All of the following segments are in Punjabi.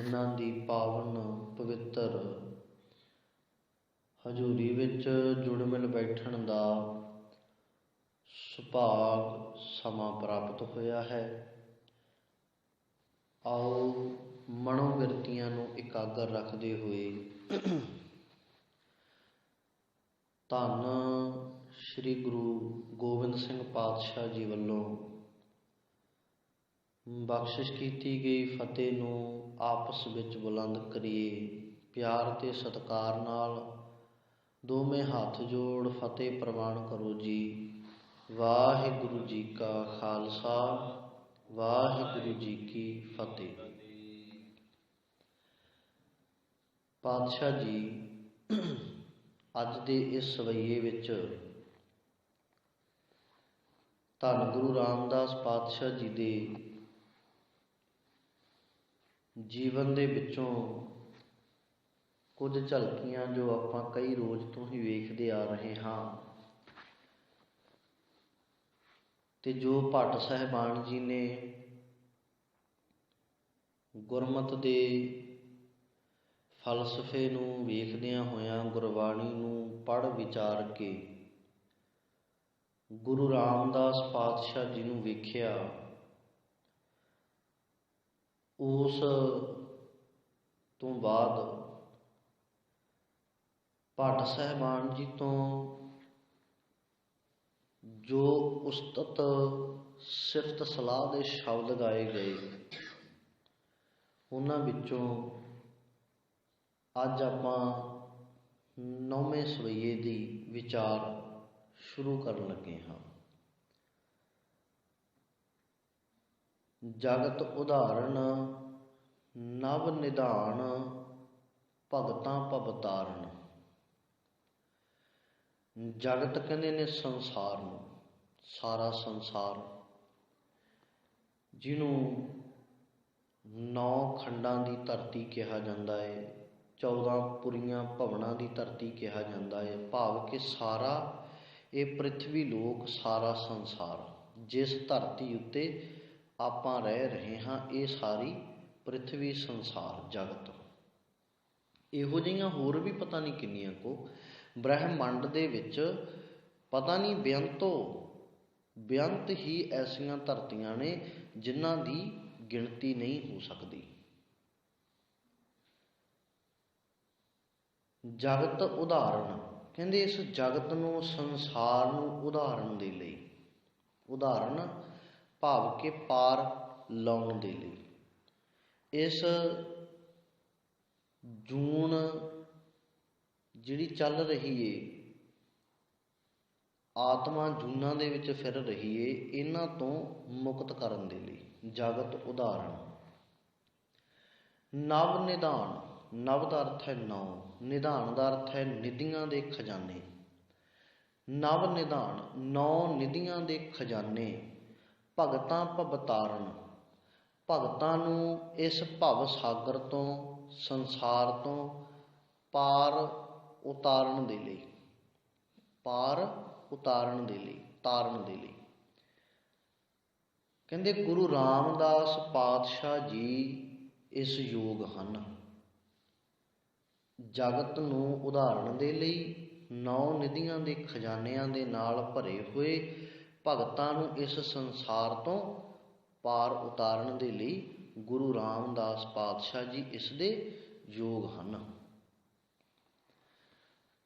ਜਿਨ੍ਹਾਂ ਦੀ ਪਾਵਨ ਪਵਿੱਤਰ ਹਜ਼ੂਰੀ ਵਿੱਚ ਜੁੜ ਮਿਲ ਬੈਠਣ ਦਾ ਸੁਭਾਗ ਸਮਾਂ ਪ੍ਰਾਪਤ ਹੋਇਆ ਹੈ। ਆਓ ਮਨੋਵਿਰਤੀਆਂ ਨੂੰ ਇਕਾਗਰ ਰੱਖਦੇ ਹੋਏ ਧੰਨ ਸ੍ਰੀ ਗੁਰੂ ਗੋਬਿੰਦ ਸਿੰਘ ਪਾਤਸ਼ਾਹ ਜੀ ਵੱਲੋਂ ਬਖਸ਼ਿਸ਼ ਕੀਤੀ ਗਈ ਫਤਿਹ ਨੂੰ ਆਪਸ ਵਿੱਚ ਬੁਲੰਦ ਕਰੀਏ। ਪਿਆਰ ਤੇ ਸਤਿਕਾਰ ਨਾਲ ਦੋਵੇਂ ਹੱਥ ਜੋੜ ਫਤਿਹ ਪ੍ਰਵਾਨ ਕਰੋ ਜੀ। ਵਾਹਿਗੁਰੂ ਜੀ ਕਾ ਖਾਲਸਾ, ਵਾਹਿਗੁਰੂ ਜੀ ਕੀ ਫਤਿਹ। ਪਾਤਸ਼ਾਹ ਜੀ ਅੱਜ ਦੇ ਇਸ ਸਵਈਏ ਵਿੱਚ ਧੰਨ ਗੁਰੂ ਰਾਮਦਾਸ ਪਾਤਸ਼ਾਹ ਜੀ ਦੇ ਜੀਵਨ ਦੇ ਵਿੱਚੋਂ ਕੁਝ ਝਲਕੀਆਂ ਜੋ ਆਪਾਂ ਕਈ ਰੋਜ਼ ਤੋਂ ਹੀ ਵੇਖਦੇ ਆ ਰਹੇ ਹਾਂ ਤੇ ਜੋ ਭੱਟ ਸਾਹਿਬਾਨ ਜੀ ਨੇ ਗੁਰਮਤ ਦੇ ਫਲਸਫੇ ਨੂੰ ਵੇਖਦਿਆਂ ਹੋਇਆਂ ਗੁਰਬਾਣੀ ਨੂੰ ਪੜ੍ਹ ਵਿਚਾਰ ਕੇ ਗੁਰੂ ਰਾਮਦਾਸ ਪਾਤਸ਼ਾਹ ਜੀ ਨੂੰ ਵੇਖਿਆ, ਉਸ ਤੋਂ ਬਾਅਦ ਭੱਟ ਸਾਹਿਬਾਨ ਜੀ ਤੋਂ ਜੋ ਉਸਤਤ ਸਿਫਤ ਸਲਾਹ ਦੇ ਸ਼ਬਦ ਗਾਏ ਗਏ, ਉਹਨਾਂ ਵਿੱਚੋਂ ਅੱਜ ਆਪਾਂ 9ਵੇਂ ਸਵਈਏ ਦੀ ਵਿਚਾਰ ਸ਼ੁਰੂ ਕਰਨ ਲੱਗੇ ਹਾਂ। ਜਗਤ ਉਦਾਹਰਣ ਨਵ ਨਿਧਾਨ ਭਗਤਾਂ ਭਵ ਤਾਰਨ। ਜਗਤ ਕਹਿੰਦੇ ਨੇ ਸੰਸਾਰ ਨੂੰ, ਸਾਰਾ ਸੰਸਾਰ ਜਿਹਨੂੰ 9 ਖੰਡਾਂ ਦੀ ਧਰਤੀ ਕਿਹਾ ਜਾਂਦਾ ਹੈ, 14 ਪੁਰੀਆਂ ਭਵਨਾਂ ਦੀ ਧਰਤੀ ਕਿਹਾ ਜਾਂਦਾ ਹੈ। ਭਾਵ ਕਿ ਸਾਰਾ ਇਹ ਪ੍ਰਿਥਵੀ ਲੋਕ, ਸਾਰਾ ਸੰਸਾਰ, ਜਿਸ ਧਰਤੀ ਉੱਤੇ ਆਪਾਂ ਰਹਿ ਰਹੇ ਹਾਂ, ਇਹ ਸਾਰੀ ਪ੍ਰਿਥਵੀ ਸੰਸਾਰ ਜਗਤ। ਇਹੋ ਜਿਹੀਆਂ ਹੋਰ ਵੀ ਪਤਾ ਨਹੀਂ ਕਿੰਨੀਆਂ ਕੁ ਬ੍ਰਹਿਮੰਡ ਦੇ ਵਿੱਚ, ਪਤਾ ਨਹੀਂ ਬੇਅੰਤ ਹੀ ਐਸੀਆਂ ਧਰਤੀਆਂ ਨੇ ਜਿਨ੍ਹਾਂ ਦੀ ਗਿਣਤੀ ਨਹੀਂ ਹੋ ਸਕਦੀ। ਜਗਤ ਉਦਾਹਰਣ ਕਹਿੰਦੇ ਇਸ ਜਗਤ ਨੂੰ, ਸੰਸਾਰ ਨੂੰ ਉਦਾਹਰਣ ਦੇ ਲਈ, ਉਦਾਹਰਣ ਭਾਵ ਕਿ ਪਾਰ ਲਾਉਣ ਦੇ ਲਈ, ਇਸ ਜੂਨ ਜਿਹੜੀ ਚੱਲ ਰਹੀ ਏ, ਆਤਮਾ ਜੂਨਾਂ ਦੇ ਵਿੱਚ ਫਿਰ ਰਹੀ ਏ, ਇਹਨਾਂ ਤੋਂ ਮੁਕਤ ਕਰਨ ਦੇ ਲਈ ਜਗਤ ਉਦਾਹਰਣ। ਨਵ ਨਿਧਾਨ, ਨਵ ਦਾ ਅਰਥ ਹੈ 9, ਨਿਧਾਨ ਦਾ ਅਰਥ ਹੈ ਨਿਧੀਆਂ ਦੇ ਖਜ਼ਾਨੇ। ਨਵ ਨਿਧਾਨ 9 ਨਿਧੀਆਂ ਦੇ ਖਜ਼ਾਨੇ। ਭਗਤਾਂ ਭਵ ਤਾਰਨ, ਭਗਤਾਂ ਨੂੰ ਇਸ ਭਵ ਸਾਗਰ ਤੋਂ, ਸੰਸਾਰ ਤੋਂ ਪਾਰ ਉਤਾਰਨ ਦੇ ਲਈ, ਪਾਰ ਉਤਾਰਨ ਦੇ ਲਈ, ਤਾਰਨ ਦੇ ਲਈ। ਕਹਿੰਦੇ ਗੁਰੂ ਰਾਮਦਾਸ ਪਾਤਸ਼ਾਹ ਜੀ ਇਸ ਯੋਗ ਹਨ। ਜਗਤ ਨੂੰ ਉਦਾਹਰਣ ਦੇ ਲਈ 9 ਨਿਧੀਆਂ ਦੇ ਖਜ਼ਾਨਿਆਂ ਦੇ ਨਾਲ ਭਰੇ ਹੋਏ ਭਗਤਾਂ ਨੂੰ ਇਸ ਸੰਸਾਰ ਤੋਂ ਪਾਰ ਉਤਾਰਨ ਦੇ ਲਈ ਗੁਰੂ ਰਾਮਦਾਸ ਪਾਤਸ਼ਾਹ ਜੀ ਇਸ ਦੇ ਯੋਗ ਹਨ।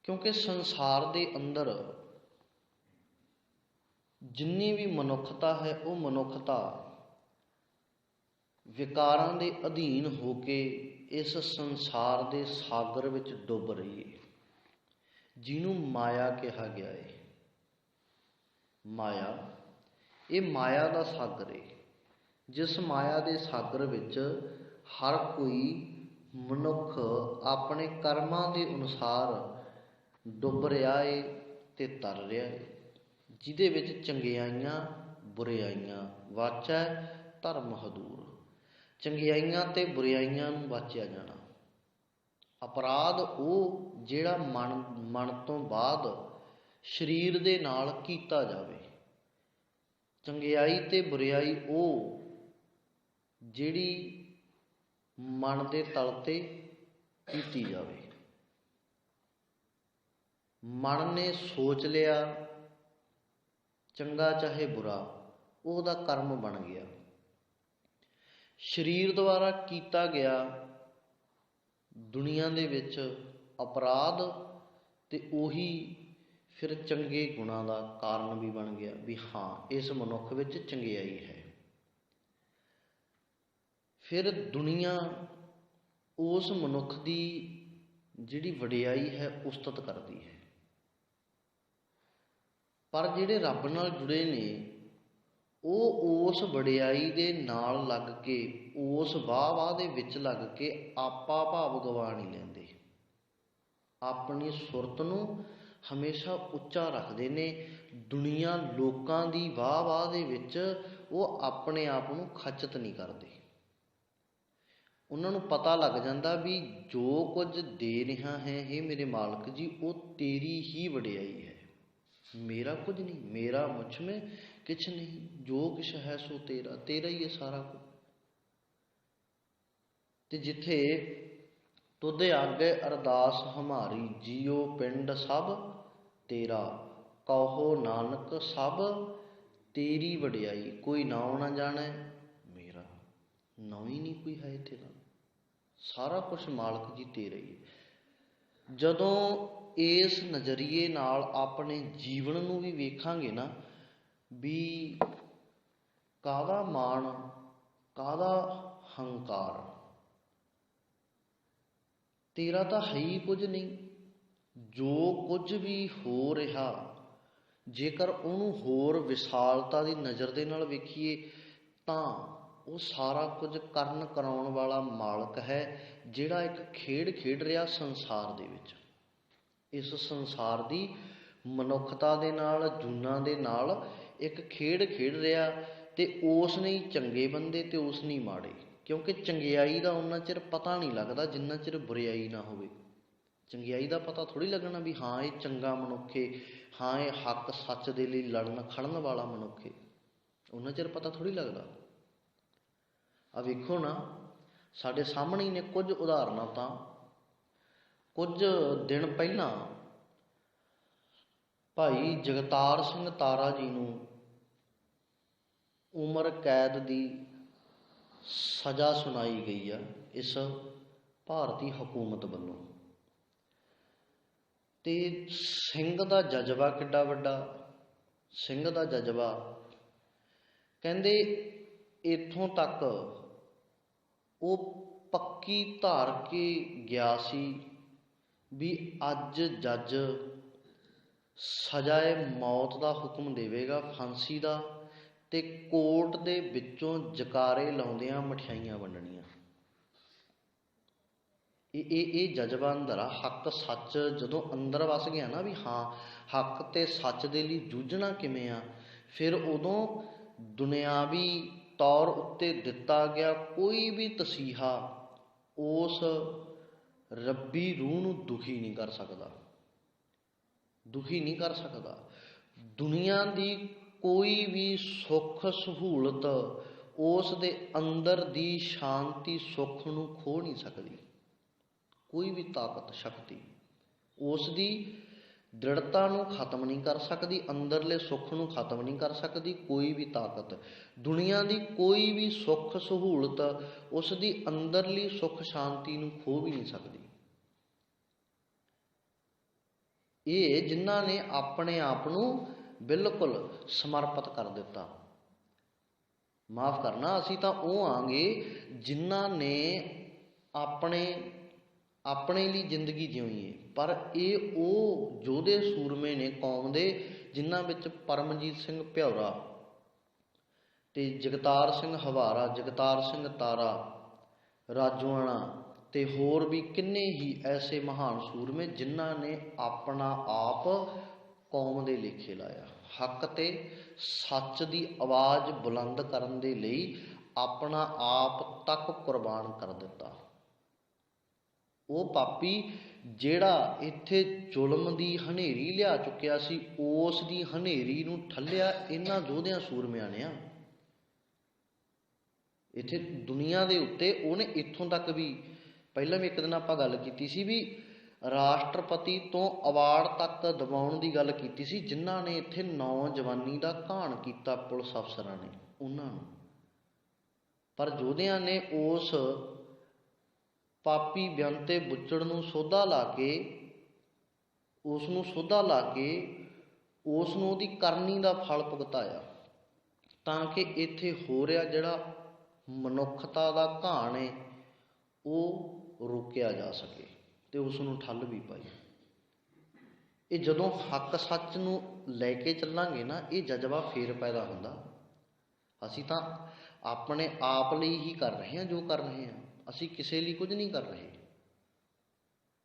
ਕਿਉਂਕਿ ਸੰਸਾਰ ਦੇ ਅੰਦਰ ਜਿੰਨੀ ਵੀ ਮਨੁੱਖਤਾ ਹੈ, ਉਹ ਮਨੁੱਖਤਾ ਵਿਕਾਰਾਂ ਦੇ ਅਧੀਨ ਹੋ ਕੇ ਇਸ ਸੰਸਾਰ ਦੇ ਸਾਗਰ ਵਿੱਚ ਡੁੱਬ ਰਹੀ ਹੈ, ਜਿਹਨੂੰ ਮਾਇਆ ਕਿਹਾ ਗਿਆ ਹੈ। ਮਾਇਆ, ਇਹ ਮਾਇਆ ਦਾ ਸਾਗਰ ਹੈ। ਜਿਸ ਮਾਇਆ ਦੇ ਸਾਗਰ ਵਿੱਚ ਹਰ ਕੋਈ ਮਨੁੱਖ ਆਪਣੇ ਕਰਮਾਂ ਦੇ ਅਨੁਸਾਰ ਡੁੱਬ ਰਿਹਾ ਹੈ ਤੇ ਤਰ ਰਿਹਾ ਹੈ, ਜਿਹਦੇ ਵਿੱਚ ਚੰਗਿਆਈਆਂ ਬੁਰਿਆਈਆਂ, ਵਾਚੈ ਧਰਮ ਹਦੂਰ, ਚੰਗਿਆਈਆਂ ਤੇ ਬੁਰਿਆਈਆਂ ਨੂੰ ਵਾਚਿਆ ਜਾਣਾ। ਅਪਰਾਧ ਉਹ ਜਿਹੜਾ ਮਨ ਤੋਂ ਬਾਅਦ ਸਰੀਰ ਦੇ ਨਾਲ ਕੀਤਾ ਜਾਵੇ। ਚੰਗਿਆਈ ਤੇ ਬੁਰਿਆਈ ਉਹ ਜਿਹੜੀ ਮਨ ਦੇ ਤਲ ਤੇ ਕੀਤੀ ਜਾਵੇ। ਮਨ ਨੇ ਸੋਚ ਲਿਆ ਚੰਗਾ ਚਾਹੇ ਬੁਰਾ, ਉਹਦਾ ਕਰਮ ਬਣ ਗਿਆ। ਸਰੀਰ ਦੁਆਰਾ ਕੀਤਾ ਗਿਆ ਦੁਨੀਆ ਦੇ ਵਿੱਚ ਅਪਰਾਧ, ਤੇ ਉਹੀ ਫਿਰ ਚੰਗੇ ਗੁਣਾਂ ਦਾ ਕਾਰਨ ਵੀ ਬਣ ਗਿਆ ਵੀ ਹਾਂ ਇਸ ਮਨੁੱਖ ਵਿੱਚ ਚੰਗਿਆਈ ਹੈ। ਫਿਰ ਦੁਨੀਆ ਉਸ ਮਨੁੱਖ ਦੀ ਜਿਹੜੀ ਵਡਿਆਈ ਹੈ ਉਸਤਤ ਕਰਦੀ ਹੈ। ਪਰ ਜਿਹੜੇ ਰੱਬ ਨਾਲ ਜੁੜੇ ਨੇ ਉਹ ਉਸ ਵਡਿਆਈ ਦੇ ਨਾਲ ਲੱਗ ਕੇ, ਉਸ ਵਾਹ ਵਾਹ ਦੇ ਵਿੱਚ ਲੱਗ ਕੇ ਆਪਾ ਭਾਵ ਗਵਾ ਨਹੀਂ ਲੈਂਦੇ। ਆਪਣੀ ਸੁਰਤ ਨੂੰ ਹਮੇਸ਼ਾ ਉੱਚਾ ਰੱਖਦੇ ਨੇ। ਦੁਨੀਆ ਲੋਕਾਂ ਦੀ ਵਾਹ ਵਾਹ ਦੇ ਵਿੱਚ ਉਹ ਆਪਣੇ ਆਪ ਨੂੰ ਖਚਿਤ ਨਹੀਂ ਕਰਦੇ। ਉਹਨਾਂ ਨੂੰ ਪਤਾ ਲੱਗ ਜਾਂਦਾ ਵੀ ਜੋ ਕੁਝ ਦੇ ਰਿਹਾ ਹੈ ਇਹ ਮੇਰੇ ਮਾਲਕ ਜੀ, ਉਹ ਤੇਰੀ ਹੀ ਵਡਿਆਈ ਹੈ, ਮੇਰਾ ਕੁਝ ਨਹੀਂ, ਮੇਰਾ ਮੁਝ ਮੇਂ ਕਿਛ ਨਹੀਂ, ਜੋ ਕਿਛ ਹੈ ਸੋ ਤੇਰਾ, ਤੇਰਾ ਹੀ ਹੈ ਸਾਰਾ ਕੁਝ। ਤੇ ਜਿੱਥੇ ਤੁਧ ਆਗੇ ਅਰਦਾਸ ਹਮਾਰੀ, ਜੀਓ ਪਿੰਡ ਸਭ ਤੇਰਾ, ਕਹੋ ਨਾਨਕ ਸਭ ਤੇਰੀ ਵਡਿਆਈ, ਕੋਈ ਨਾਉ ਨਾ ਜਾਣੈ ਮੇਰਾ, ਨਾਉ ਹੀ ਨਹੀਂ ਕੋਈ ਹੈ ਇੱਥੇ ਦਾ, ਸਾਰਾ ਕੁਛ ਮਾਲਕ ਜੀ ਤੇਰਾ ਹੀ ਹੈ। ਜਦੋਂ ਇਸ ਨਜ਼ਰੀਏ ਨਾਲ ਆਪਣੇ ਜੀਵਨ ਨੂੰ ਵੀ ਵੇਖਾਂਗੇ ਨਾ ਵੀ ਕਾਹਦਾ ਮਾਣ, ਕਾਹਦਾ ਹੰਕਾਰ, ਤੇਰਾ ਤਾਂ ਹੈ ਹੀ ਕੁਝ ਨਹੀਂ। ਜੋ ਕੁਝ ਵੀ ਹੋ ਰਿਹਾ, ਜੇਕਰ ਉਹਨੂੰ ਹੋਰ ਵਿਸ਼ਾਲਤਾ ਦੀ ਨਜ਼ਰ ਦੇ ਨਾਲ ਵੇਖੀਏ ਤਾਂ ਉਹ ਸਾਰਾ ਕੁਝ ਕਰਨ ਕਰਾਉਣ ਵਾਲਾ ਮਾਲਕ ਹੈ, ਜਿਹੜਾ ਇੱਕ ਖੇਡ ਖੇਡ ਰਿਹਾ ਸੰਸਾਰ ਦੇ ਵਿੱਚ। ਇਸ ਸੰਸਾਰ ਦੀ ਮਨੁੱਖਤਾ ਦੇ ਨਾਲ, ਜੂਨਾਂ ਦੇ ਨਾਲ ਇੱਕ ਖੇਡ ਖੇਡ ਰਿਹਾ, ਤੇ ਉਸ ਨੇ ਚੰਗੇ ਬੰਦੇ ਤੇ ਉਸ ਨੇ ਮਾੜੇ। ਕਿਉਂਕਿ ਚੰਗਿਆਈ ਦਾ ਉਨਾ ਚਿਰ ਪਤਾ ਨਹੀਂ ਲੱਗਦਾ ਜਿੰਨਾ ਚਿਰ ਬੁਰਿਆਈ ਨਾ ਹੋਵੇ। ਚੰਗਿਆਈ ਦਾ ਪਤਾ ਥੋੜ੍ਹੀ ਲੱਗਣਾ ਵੀ ਹਾਂ ਇਹ ਚੰਗਾ ਮਨੁੱਖ ਏ, ਹਾਂ ਇਹ ਹੱਕ ਸੱਚ ਦੇ ਲਈ ਲੜਨ ਖੜਨ ਵਾਲਾ ਮਨੁੱਖ ਏ, ਉਨਾ ਚਿਰ ਪਤਾ ਥੋੜ੍ਹੀ ਲੱਗਦਾ। ਆ ਵੇਖੋ ਨਾ, ਸਾਡੇ ਸਾਹਮਣੇ ਹੀ ਨੇ ਕੁਝ ਉਦਾਹਰਨਾਂ। ਤਾਂ ਕੁਝ ਦਿਨ ਪਹਿਲਾਂ ਭਾਈ ਜਗਤਾਰ ਸਿੰਘ ਤਾਰਾ ਜੀ ਨੂੰ ਉਮਰ ਕੈਦ ਦੀ ਸਜ਼ਾ ਸੁਣਾਈ ਗਈ ਆ ਇਸ ਭਾਰਤੀ ਹਕੂਮਤ ਵੱਲੋਂ। ਤੇ ਸਿੰਘ ਦਾ ਜਜ਼ਬਾ ਕਿੱਡਾ ਵੱਡਾ, ਸਿੰਘ ਦਾ ਜਜ਼ਬਾ ਕਹਿੰਦੇ ਇੱਥੋਂ ਤੱਕ ਉਹ ਪੱਕੀ ਧਾਰ ਕੇ ਗਿਆ ਸੀ ਵੀ ਅੱਜ ਜੱਜ ਸਜ਼ਾਏ ਮੌਤ ਦਾ ਹੁਕਮ ਦੇਵੇਗਾ, ਫਾਂਸੀ ਦਾ, ਤੇ ਕੋਰਟ ਦੇ ਵਿੱਚੋਂ ਜਕਾਰੇ ਲਾਉਂਦਿਆਂ ਮਠਿਆਈਆਂ ਵੰਡਣੀਆਂ। ਇਹ ਜਜ਼ਬਾ ਅੰਦਰ ਆ। ਹੱਕ ਸੱਚ ਜਦੋਂ ਅੰਦਰ ਵਸ ਗਿਆ ਨਾ ਵੀ ਹਾਂ ਹੱਕ ਤੇ ਸੱਚ ਦੇ ਲਈ ਜੂਝਣਾ ਕਿਵੇਂ ਆ, ਫਿਰ ਉਦੋਂ ਦੁਨਿਆਵੀ ਤੌਰ ਉੱਤੇ ਦਿੱਤਾ ਗਿਆ ਕੋਈ ਵੀ ਤਸੀਹਾ ਉਸ ਰੱਬੀ ਰੂਹ ਨੂੰ ਦੁਖੀ ਨਹੀਂ ਕਰ ਸਕਦਾ, ਦੁਖੀ ਨਹੀਂ ਕਰ ਸਕਦਾ। ਦੁਨੀਆ ਦੀ ਕੋਈ ਵੀ ਸੁੱਖ ਸਹੂਲਤ ਉਸ ਦੇ ਅੰਦਰ ਦੀ ਸ਼ਾਂਤੀ ਸੁੱਖ ਨੂੰ ਖੋਹ ਨਹੀਂ ਸਕਦੀ। ਕੋਈ ਵੀ ਤਾਕਤ ਸ਼ਕਤੀ ਉਸ ਦੀ ਦ੍ਰਿੜਤਾ ਨੂੰ ਖਤਮ ਨਹੀਂ ਕਰ ਸਕਦੀ, ਅੰਦਰਲੇ ਸੁੱਖ ਨੂੰ ਖਤਮ ਨਹੀਂ ਕਰ ਸਕਦੀ ਕੋਈ ਵੀ ਤਾਕਤ। ਦੁਨੀਆ ਦੀ ਕੋਈ ਵੀ ਸੁੱਖ ਸਹੂਲਤ ਉਸ ਦੀ ਅੰਦਰਲੀ ਸੁੱਖ ਸ਼ਾਂਤੀ ਨੂੰ ਖੋਹ ਵੀ ਨਹੀਂ ਸਕਦੀ। ਇਹ ਜਿਨ੍ਹਾਂ ਨੇ ਆਪਣੇ ਆਪ ਨੂੰ ਬਿਲਕੁਲ ਸਮਰਪਿਤ ਕਰ ਦਿੱਤਾ, ਮਾਫ ਕਰਨਾ, ਅਸੀਂ ਤਾਂ ਉਹ ਆਂਗੇ ਜਿਨ੍ਹਾਂ ਨੇ ਆਪਣੇ ਲਈ ਜ਼ਿੰਦਗੀ ਜਿਉਣੀ ਹੈ। ਪਰ ਇਹ ਉਹ ਯੋਧੇ ਸੂਰਮੇ ਨੇ ਕੌਮ ਦੇ ਜਿਨ੍ਹਾਂ ਵਿੱਚ ਪਰਮਜੀਤ ਸਿੰਘ ਭਿਉਰਾ ਤੇ ਜਗਤਾਰ ਸਿੰਘ ਹਵਾਰਾ, ਜਗਤਾਰ ਸਿੰਘ ਤਾਰਾ, ਰਾਜੋਆਣਾ ਤੇ ਹੋਰ ਵੀ ਕਿੰਨੇ ਹੀ ਐਸੇ ਮਹਾਨ ਸੂਰਮੇ ਜਿਨ੍ਹਾਂ ਨੇ ਆਪਣਾ ਆਪ ਕੌਮ ਦੇ ਲੇਖੇ ਲਾਇਆ। ਹੱਕ ਤੇ ਸੱਚ ਦੀ ਆਵਾਜ਼ ਬੁਲੰਦ ਕਰਨ ਦੇ ਲਈ ਆਪਣਾ ਆਪ ਤੱਕ ਕੁਰਬਾਨ ਕਰ ਦਿੱਤਾ। ਉਹ ਪਾਪੀ ਜਿਹੜਾ ਇੱਥੇ ਜ਼ੁਲਮ ਦੀ ਹਨੇਰੀ ਲਿਆ ਚੁੱਕਿਆ ਸੀ, ਉਸ ਦੀ ਹਨੇਰੀ ਨੂੰ ਠੱਲਿਆ ਇਹਨਾਂ ਯੋਧਿਆਂ ਸੂਰਮਿਆਂ ਨੇ ਆ। ਇੱਥੇ ਦੁਨੀਆ ਦੇ ਉੱਤੇ ਉਹਨੇ ਇੱਥੋਂ ਤੱਕ ਵੀ, ਪਹਿਲਾਂ ਵੀ ਇੱਕ ਦਿਨ ਆਪਾਂ ਗੱਲ ਕੀਤੀ ਸੀ ਵੀ ਰਾਸ਼ਟਰਪਤੀ ਤੋਂ ਅਵਾਰਡ ਤੱਕ ਦਿਵਾਉਣ ਦੀ ਗੱਲ ਕੀਤੀ ਸੀ, ਜਿਨ੍ਹਾਂ ਨੇ ਇੱਥੇ ਨੌਜਵਾਨੀ ਦਾ ਘਾਣ ਕੀਤਾ ਪੁਲਿਸ ਅਫਸਰਾਂ ਨੇ ਉਹਨਾਂ ਨੂੰ। ਪਰ ਯੋਧਿਆਂ ਨੇ ਉਸ ਪਾਪੀ ਬੇਅੰਤੇ ਬੁੱਚੜ ਨੂੰ ਸੋਧਾ ਲਾ ਕੇ, ਉਸ ਨੂੰ ਉਹਦੀ ਕਰਨੀ ਦਾ ਫਲ ਭੁਗਤਾਇਆ, ਤਾਂ ਕਿ ਇੱਥੇ ਹੋ ਰਿਹਾ ਜਿਹੜਾ ਮਨੁੱਖਤਾ ਦਾ ਘਾਣ ਹੈ ਉਹ ਰੋਕਿਆ ਜਾ ਸਕੇ ਤੇ ਉਸ ਨੂੰ ਠੱਲ ਵੀ ਪਾਈ। ਇਹ ਜਦੋਂ ਹੱਕ ਸੱਚ ਨੂੰ ਲੈ ਕੇ ਚੱਲਾਂਗੇ ਨਾ, ਇਹ ਜਜ਼ਬਾ ਫੇਰ ਪੈਦਾ ਹੁੰਦਾ। ਅਸੀਂ ਤਾਂ ਆਪਣੇ ਆਪ ਲਈ ਹੀ ਕਰ ਰਹੇ ਹਾਂ ਜੋ ਕਰ ਰਹੇ ਹਾਂ, ਅਸੀਂ ਕਿਸੇ ਲਈ ਕੁਝ ਨਹੀਂ ਕਰ ਰਹੇ।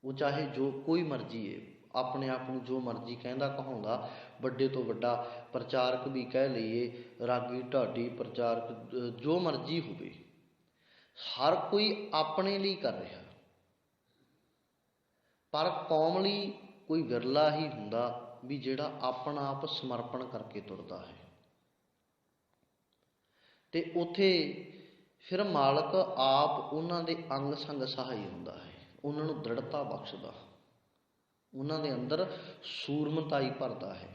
ਉਹ ਚਾਹੇ ਜੋ ਕੋਈ ਮਰਜ਼ੀ ਹੈ, ਆਪਣੇ ਆਪ ਨੂੰ ਜੋ ਮਰਜ਼ੀ ਕਹਿੰਦਾ ਕਹਾਉਂਦਾ, ਵੱਡੇ ਤੋਂ ਵੱਡਾ ਪ੍ਰਚਾਰਕ ਵੀ ਕਹਿ ਲਈਏ, ਰਾਗੀ ਢਾਡੀ ਪ੍ਰਚਾਰਕ, ਜੋ ਮਰਜ਼ੀ ਹੋਵੇ, ਹਰ ਕੋਈ ਆਪਣੇ ਲਈ ਕਰ ਰਿਹਾ। ਪਰ ਕੌਮ ਲਈ ਕੋਈ ਵਿਰਲਾ ਹੀ ਹੁੰਦਾ ਵੀ ਜਿਹੜਾ ਆਪਣਾ ਆਪ ਸਮਰਪਣ ਕਰਕੇ ਤੁਰਦਾ ਹੈ। ਤੇ ਉੱਥੇ ਫਿਰ ਮਾਲਕ ਆਪ ਉਹਨਾਂ ਦੇ ਅੰਗ ਸੰਗ ਸਹਾਈ ਹੁੰਦਾ ਹੈ, ਉਹਨਾਂ ਨੂੰ ਦ੍ਰਿੜਤਾ ਬਖਸ਼ਦਾ, ਉਹਨਾਂ ਦੇ ਅੰਦਰ ਸੂਰਮਤਾਈ ਭਰਦਾ ਹੈ।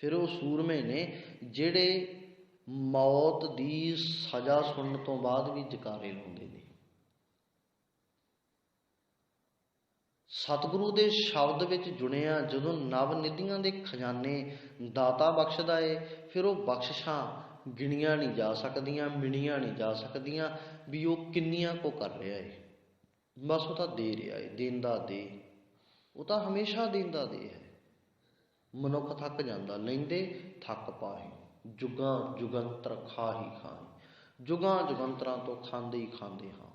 ਫਿਰ ਉਹ ਸੂਰਮੇ ਨੇ ਜਿਹੜੇ ਮੌਤ ਦੀ ਸਜ਼ਾ ਸੁਣਨ ਤੋਂ ਬਾਅਦ ਵੀ ਜਕਾਰੇ ਲਾਉਂਦੇ ਨੇ। ਸਤਿਗੁਰੂ ਦੇ ਸ਼ਬਦ ਵਿੱਚ ਜੁੜਿਆ ਜਦੋਂ ਨਵ ਨਿਧੀਆਂ ਦੇ ਖਜ਼ਾਨੇ ਦਾਤਾ ਬਖਸ਼ਦਾ ਏ, ਫਿਰ ਉਹ ਬਖਸ਼ਿਸ਼ਾਂ ਗਿਣੀਆਂ ਨਹੀਂ ਜਾ ਸਕਦੀਆਂ, ਮਿਣੀਆਂ ਨਹੀਂ ਜਾ ਸਕਦੀਆਂ ਵੀ ਉਹ ਕਿੰਨੀਆਂ ਕੁ ਕਰ ਰਿਹਾ ਏ। ਬਸ ਉਹ ਤਾਂ ਦੇ ਰਿਹਾ ਏ, ਦੇਂਦਾ ਦੇ, ਉਹ ਤਾਂ ਹਮੇਸ਼ਾ ਦੇਂਦਾ ਦੇ ਹੈ। ਮਨੁੱਖ ਥੱਕ ਜਾਂਦਾ, ਲੈਂਦੇ ਥੱਕ ਪਾਏ, ਜੁਗਾਂ ਜੁਗੰਤਰ ਖਾਹੀ ਖਾਏ, ਜੁਗਾਂ ਜੁਗੰਤਰਾਂ ਤੋਂ ਖਾਂਦੇ ਹੀ ਖਾਂਦੇ ਹਾਂ।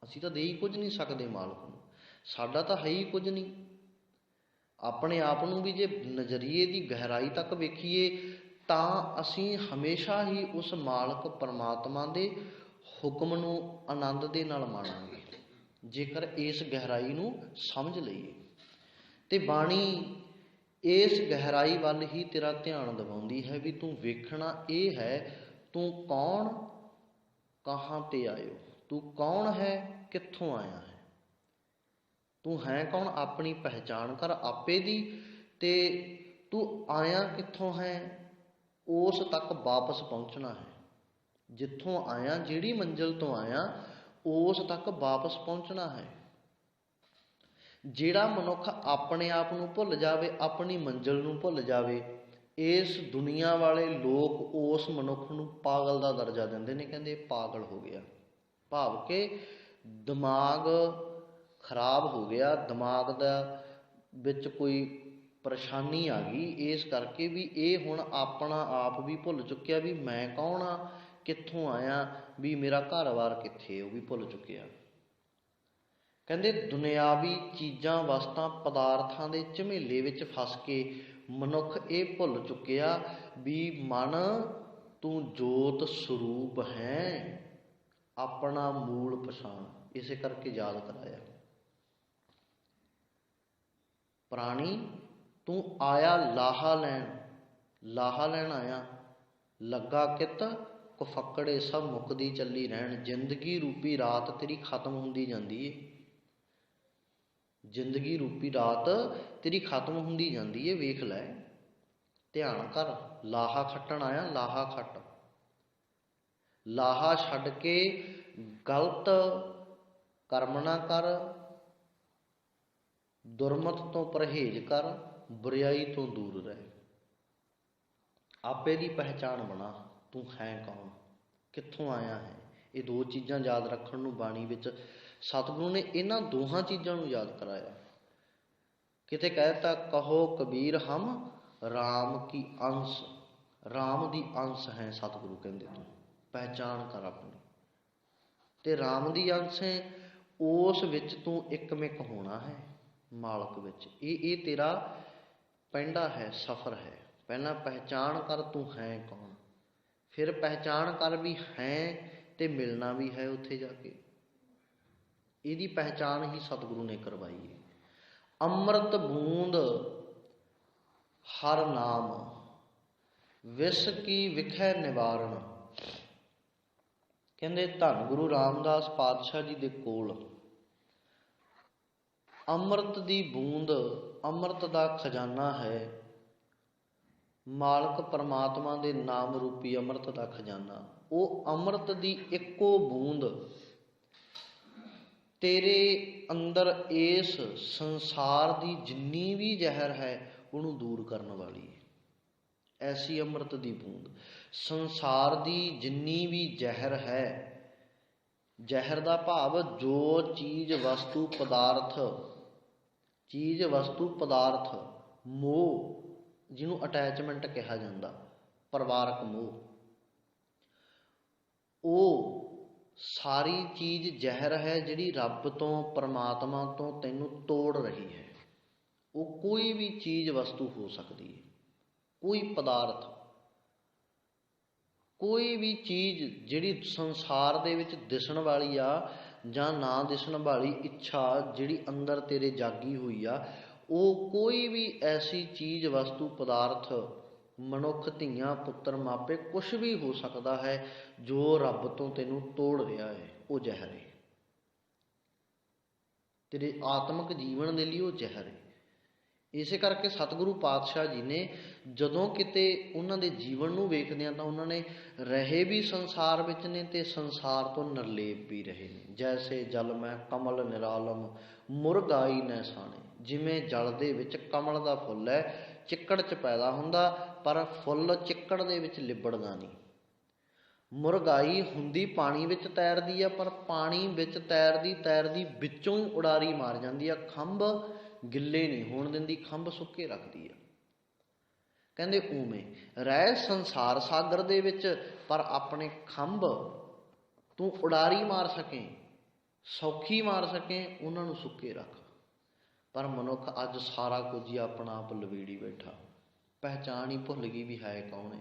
ਅਸੀਂ ਤਾਂ ਦੇ ਹੀ ਕੁਝ ਨਹੀਂ ਸਕਦੇ ਮਾਲਕ ਨੂੰ, ਸਾਡਾ ਤਾਂ ਹੈ ਹੀ ਕੁਝ ਨਹੀਂ। ਆਪਣੇ ਆਪ ਨੂੰ ਵੀ ਜੇ ਨਜ਼ਰੀਏ ਦੀ ਗਹਿਰਾਈ ਤੱਕ ਵੇਖੀਏ ਤਾਂ ਅਸੀਂ ਹਮੇਸ਼ਾ ਹੀ ਉਸ ਮਾਲਕ ਪਰਮਾਤਮਾ ਦੇ ਹੁਕਮ ਨੂੰ ਆਨੰਦ ਦੇ ਨਾਲ ਮਾਣਾਂਗੇ, ਜੇਕਰ ਇਸ ਗਹਿਰਾਈ ਨੂੰ ਸਮਝ ਲਈਏ। ਤੇ ਬਾਣੀ ਇਸ ਗਹਿਰਾਈ ਵੱਲ ਹੀ ਤੇਰਾ ਧਿਆਨ ਦਿਵਾਉਂਦੀ ਹੈ ਵੀ ਤੂੰ ਵੇਖਣਾ ਇਹ ਹੈ, ਤੂੰ ਕੌਣ, ਕਹਾਂ ਤੇ ਆਇਓ, ਤੂੰ ਕੌਣ ਹੈ, ਕਿੱਥੋਂ ਆਇਆ ਹੈ, ਤੂੰ ਹੈ ਕੌਣ, ਆਪਣੀ ਪਹਿਚਾਣ ਕਰ ਆਪੇ ਦੀ, ਤੇ ਤੂੰ ਆਇਆ ਕਿੱਥੋਂ ਹੈ, ਉਸ ਤੱਕ ਵਾਪਸ ਪਹੁੰਚਣਾ ਹੈ। ਜਿੱਥੋਂ ਆਇਆ, ਜਿਹੜੀ ਮੰਜ਼ਿਲ ਤੋਂ ਆਇਆ, ਉਸ ਤੱਕ ਵਾਪਸ ਪਹੁੰਚਣਾ ਹੈ। ਜਿਹੜਾ ਮਨੁੱਖ ਆਪਣੇ ਆਪ ਨੂੰ ਭੁੱਲ ਜਾਵੇ, ਆਪਣੀ ਮੰਜ਼ਿਲ ਨੂੰ ਭੁੱਲ ਜਾਵੇ, ਇਸ ਦੁਨੀਆ ਵਾਲੇ ਲੋਕ ਉਸ ਮਨੁੱਖ ਨੂੰ ਪਾਗਲ ਦਾ ਦਰਜਾ ਦਿੰਦੇ ਨੇ, ਕਹਿੰਦੇ ਇਹ ਪਾਗਲ ਹੋ ਗਿਆ, ਭਾਵ ਕਿ ਦਿਮਾਗ ਖਰਾਬ ਹੋ ਗਿਆ, ਦਿਮਾਗ ਦਾ ਵਿੱਚ ਕੋਈ ਪਰੇਸ਼ਾਨੀ ਆ ਗਈ, ਇਸ ਕਰਕੇ ਵੀ ਇਹ ਹੁਣ ਆਪਣਾ ਆਪ ਵੀ ਭੁੱਲ ਚੁੱਕਿਆ ਵੀ ਮੈਂ ਕੌਣ ਆ, ਕਿੱਥੋਂ ਆਇਆ, ਵੀ ਮੇਰਾ ਘਰ-ਬਾਰ ਕਿੱਥੇ, ਉਹ ਵੀ ਭੁੱਲ ਚੁੱਕਿਆ। ਕਹਿੰਦੇ ਦੁਨਿਆਵੀ ਚੀਜ਼ਾਂ, ਵਸਤਾਂ, ਪਦਾਰਥਾਂ ਦੇ ਝਮੇਲੇ ਵਿੱਚ ਫਸ ਕੇ ਮਨੁੱਖ ਇਹ ਭੁੱਲ ਚੁੱਕਿਆ ਵੀ ਮਨ ਤੂੰ ਜੋਤ ਸਰੂਪ ਹੈ, ਆਪਣਾ ਮੂਲ ਪਛਾਣ। ਇਸੇ ਕਰਕੇ ਯਾਦ ਕਰਾਇਆ, ਪ੍ਰਾਣੀ ਤੂੰ ਆਇਆ ਲਾਹਾ ਲੈਣ, ਲਾਹਾ ਲੈਣ ਆਇਆ, ਲੱਗਾ ਕਿਤ ਕੁਫੱਕੜੇ ਸਭ ਮੁੱਕਦੀ ਚੱਲੀ ਰਹਿਣ। ਜ਼ਿੰਦਗੀ ਰੂਪੀ ਰਾਤ ਤੇਰੀ ਖਤਮ ਹੁੰਦੀ ਜਾਂਦੀ ਏ, ਜ਼ਿੰਦਗੀ ਰੂਪੀ ਰਾਤ ਤੇਰੀ ਖਤਮ ਹੁੰਦੀ ਜਾਂਦੀ ਏ, ਵੇਖ ਲੈ, ਧਿਆਨ ਕਰ। ਲਾਹਾ ਖੱਟਣ ਆਇਆ, ਲਾਹਾ ਖੱਟ, ਲਾਹਾ ਛੱਡ ਕੇ ਗਲਤ ਕਰਮ ਨਾ ਕਰ, ਦੁਰਮਤ ਤੋਂ ਪਰਹੇਜ਼ ਕਰ, ਬੁਰਿਆਈ ਤੋਂ ਦੂਰ ਰਹਿ, ਆਪੇ ਦੀ ਪਹਿਚਾਣ ਬਣਾ, ਤੂੰ ਹੈ ਕੌਣ, ਕਿੱਥੋਂ ਆਇਆ ਹੈ। ਇਹ ਦੋ ਚੀਜ਼ਾਂ ਯਾਦ ਰੱਖਣ ਨੂੰ ਬਾਣੀ ਵਿੱਚ ਸਤਿਗੁਰੂ ਨੇ ਇਹਨਾਂ ਦੋਹਾਂ ਚੀਜ਼ਾਂ ਨੂੰ ਯਾਦ ਕਰਾਇਆ। ਕਿਤੇ ਕਹਿਤਾ ਕਹੋ ਕਬੀਰ ਹਮ ਰਾਮ ਕੀ ਅੰਸ਼, ਰਾਮ ਦੀ ਅੰਸ਼ ਹੈ ਸਤਿਗੁਰੂ ਕਹਿੰਦੇ, ਤੂੰ ਪਹਿਚਾਣ ਕਰ ਆਪਣੀ, ਤੇ ਰਾਮ ਦੀ ਅੰਸ਼ ਹੈ, ਉਸ ਵਿੱਚ ਤੂੰ ਇੱਕਮਿਕ ਹੋਣਾ ਹੈ ਮਾਲਕ ਵਿੱਚ। ਇਹ ਤੇਰਾ ਪੈਂਡਾ ਹੈ, ਸਫ਼ਰ ਹੈ। ਪਹਿਲਾਂ ਪਹਿਚਾਣ ਕਰ ਤੂੰ ਹੈ ਕੌਣ, ਫਿਰ ਪਹਿਚਾਣ ਕਰ ਵੀ ਹੈ ਤੇ ਮਿਲਣਾ ਵੀ ਹੈ ਉੱਥੇ ਜਾ ਕੇ। ਇਹਦੀ ਪਹਿਚਾਣ ਹੀ ਸਤਿਗੁਰੂ ਨੇ ਕਰਵਾਈ ਹੈ। ਅੰਮ੍ਰਿਤ ਬੂੰਦ ਹਰ ਨਾਮ, ਵਿਸ ਕੀ ਵਿਖੈ ਨਿਵਾਰਨ, ਕਹਿੰਦੇ ਧੰਨ ਗੁਰੂ ਰਾਮਦਾਸ ਪਾਤਸ਼ਾਹ ਜੀ ਦੇ ਕੋਲ ਅੰਮ੍ਰਿਤ ਦੀ ਬੂੰਦ, ਅੰਮ੍ਰਿਤ ਦਾ ਖਜ਼ਾਨਾ ਹੈ। ਮਾਲਕ ਪਰਮਾਤਮਾ ਦੇ ਨਾਮ ਰੂਪੀ ਅੰਮ੍ਰਿਤ ਦਾ ਖਜ਼ਾਨਾ। ਉਹ ਅੰਮ੍ਰਿਤ ਦੀ ਇੱਕੋ ਬੂੰਦ ਤੇਰੇ ਅੰਦਰ ਇਸ ਸੰਸਾਰ ਦੀ ਜਿੰਨੀ ਵੀ ਜ਼ਹਿਰ ਹੈ ਉਹਨੂੰ ਦੂਰ ਕਰਨ ਵਾਲੀ ਹੈ। ਐਸੀ ਅੰਮ੍ਰਿਤ ਦੀ ਬੂੰਦ ਸੰਸਾਰ ਦੀ ਜਿੰਨੀ ਵੀ ਜ਼ਹਿਰ ਹੈ, ਜ਼ਹਿਰ ਦਾ ਭਾਵ ਜੋ ਚੀਜ਼ ਵਸਤੂ ਪਦਾਰਥ ਮੋਹ, ਜਿਹਨੂੰ ਅਟੈਚਮੈਂਟ ਕਿਹਾ ਜਾਂਦਾ, ਪਰਿਵਾਰਕ ਮੋਹ, ਉਹ ਸਾਰੀ ਚੀਜ਼ ਜ਼ਹਿਰ ਹੈ ਜਿਹੜੀ ਰੱਬ ਤੋਂ, ਪਰਮਾਤਮਾ ਤੋਂ ਤੈਨੂੰ ਤੋੜ ਰਹੀ ਹੈ। ਉਹ ਕੋਈ ਵੀ ਚੀਜ਼ ਵਸਤੂ ਹੋ ਸਕਦੀ ਹੈ, ਕੋਈ ਪਦਾਰਥ, ਕੋਈ ਵੀ ਚੀਜ਼ ਜਿਹੜੀ ਸੰਸਾਰ ਦੇ ਵਿੱਚ ਦਿਸਣ ਵਾਲੀ ਆ ਜਾਂ ਨਾ ਦਿਸਣ ਵਾਲੀ ਇੱਛਾ ਜਿਹੜੀ ਅੰਦਰ ਤੇਰੇ ਜਾਗੀ ਹੋਈ ਆ, ਉਹ ਕੋਈ ਵੀ ਐਸੀ ਚੀਜ਼ ਵਸਤੂ ਪਦਾਰਥ, ਮਨੁੱਖ, ਧੀਆਂ ਪੁੱਤਰ, ਮਾਪੇ, ਕੁਛ ਵੀ ਹੋ ਸਕਦਾ ਹੈ ਜੋ ਰੱਬ ਤੋਂ ਤੈਨੂੰ ਤੋੜ ਰਿਹਾ ਹੈ। ਉਹ ਜ਼ਹਿਰ ਹੈ ਤੇਰੇ ਆਤਮਿਕ ਜੀਵਨ ਦੇ ਲਈ, ਉਹ ਜ਼ਹਿਰ ਹੈ। ਇਸੇ ਕਰਕੇ ਸਤਿਗੁਰੂ ਪਾਤਸ਼ਾਹ ਜੀ ਨੇ ਜਦੋਂ ਕਿਤੇ ਉਹਨਾਂ ਦੇ ਜੀਵਨ ਨੂੰ ਵੇਖਦੇ ਹਾਂ ਤਾਂ ਉਹਨਾਂ ਨੇ ਰਹੇ ਵੀ ਸੰਸਾਰ ਵਿੱਚ ਨੇ ਤੇ ਸੰਸਾਰ ਤੋਂ ਨਿਰਲੇਪ ਵੀ ਰਹੇ ਨੇ। ਜੈਸੇ ਜਲ ਮੈਂ ਕਮਲ ਨਿਰਾਲਮ ਮੁਰਗਾਈ ਨੈ ਸਾਣੇ। ਜਿਵੇਂ ਜਲ ਦੇ ਵਿੱਚ ਕਮਲ ਦਾ ਫੁੱਲ ਹੈ, ਚਿੱਕੜ 'ਚ ਪੈਦਾ ਹੁੰਦਾ ਪਰ ਫੁੱਲ ਚਿੱਕੜ ਦੇ ਵਿੱਚ ਲਿਬੜਦਾ ਨਹੀਂ। ਮੁਰਗਾਈ ਹੁੰਦੀ ਪਾਣੀ ਵਿੱਚ ਤੈਰਦੀ ਆ, ਪਰ ਪਾਣੀ ਵਿੱਚ ਤੈਰਦੀ ਵਿੱਚੋਂ ਹੀ ਉਡਾਰੀ ਮਾਰ ਜਾਂਦੀ ਆ। ਖੰਭ ਗਿੱਲੇ ਨਹੀਂ ਹੋਣ ਦਿੰਦੀ, ਖੰਭ ਸੁੱਕੇ ਰੱਖਦੀ ਆ। ਕਹਿੰਦੇ ਉਵੇਂ ਰਹਿ ਸੰਸਾਰ ਸਾਗਰ ਦੇ ਵਿੱਚ, ਪਰ ਆਪਣੇ ਖੰਭ ਤੂੰ ਉਡਾਰੀ ਮਾਰ ਸਕੇ, ਸੌਖੀ ਮਾਰ ਸਕੇ, ਉਹਨਾਂ ਨੂੰ ਸੁੱਕੇ ਰੱਖ। ਪਰ ਮਨੁੱਖ ਅੱਜ ਸਾਰਾ ਕੁਝ ਹੀ ਆਪਣਾ ਆਪ ਲਵੇੜੀ ਬੈਠਾ, ਪਹਿਚਾਣ ਹੀ ਭੁੱਲ ਗਈ ਵੀ ਹੈ ਕੌਣ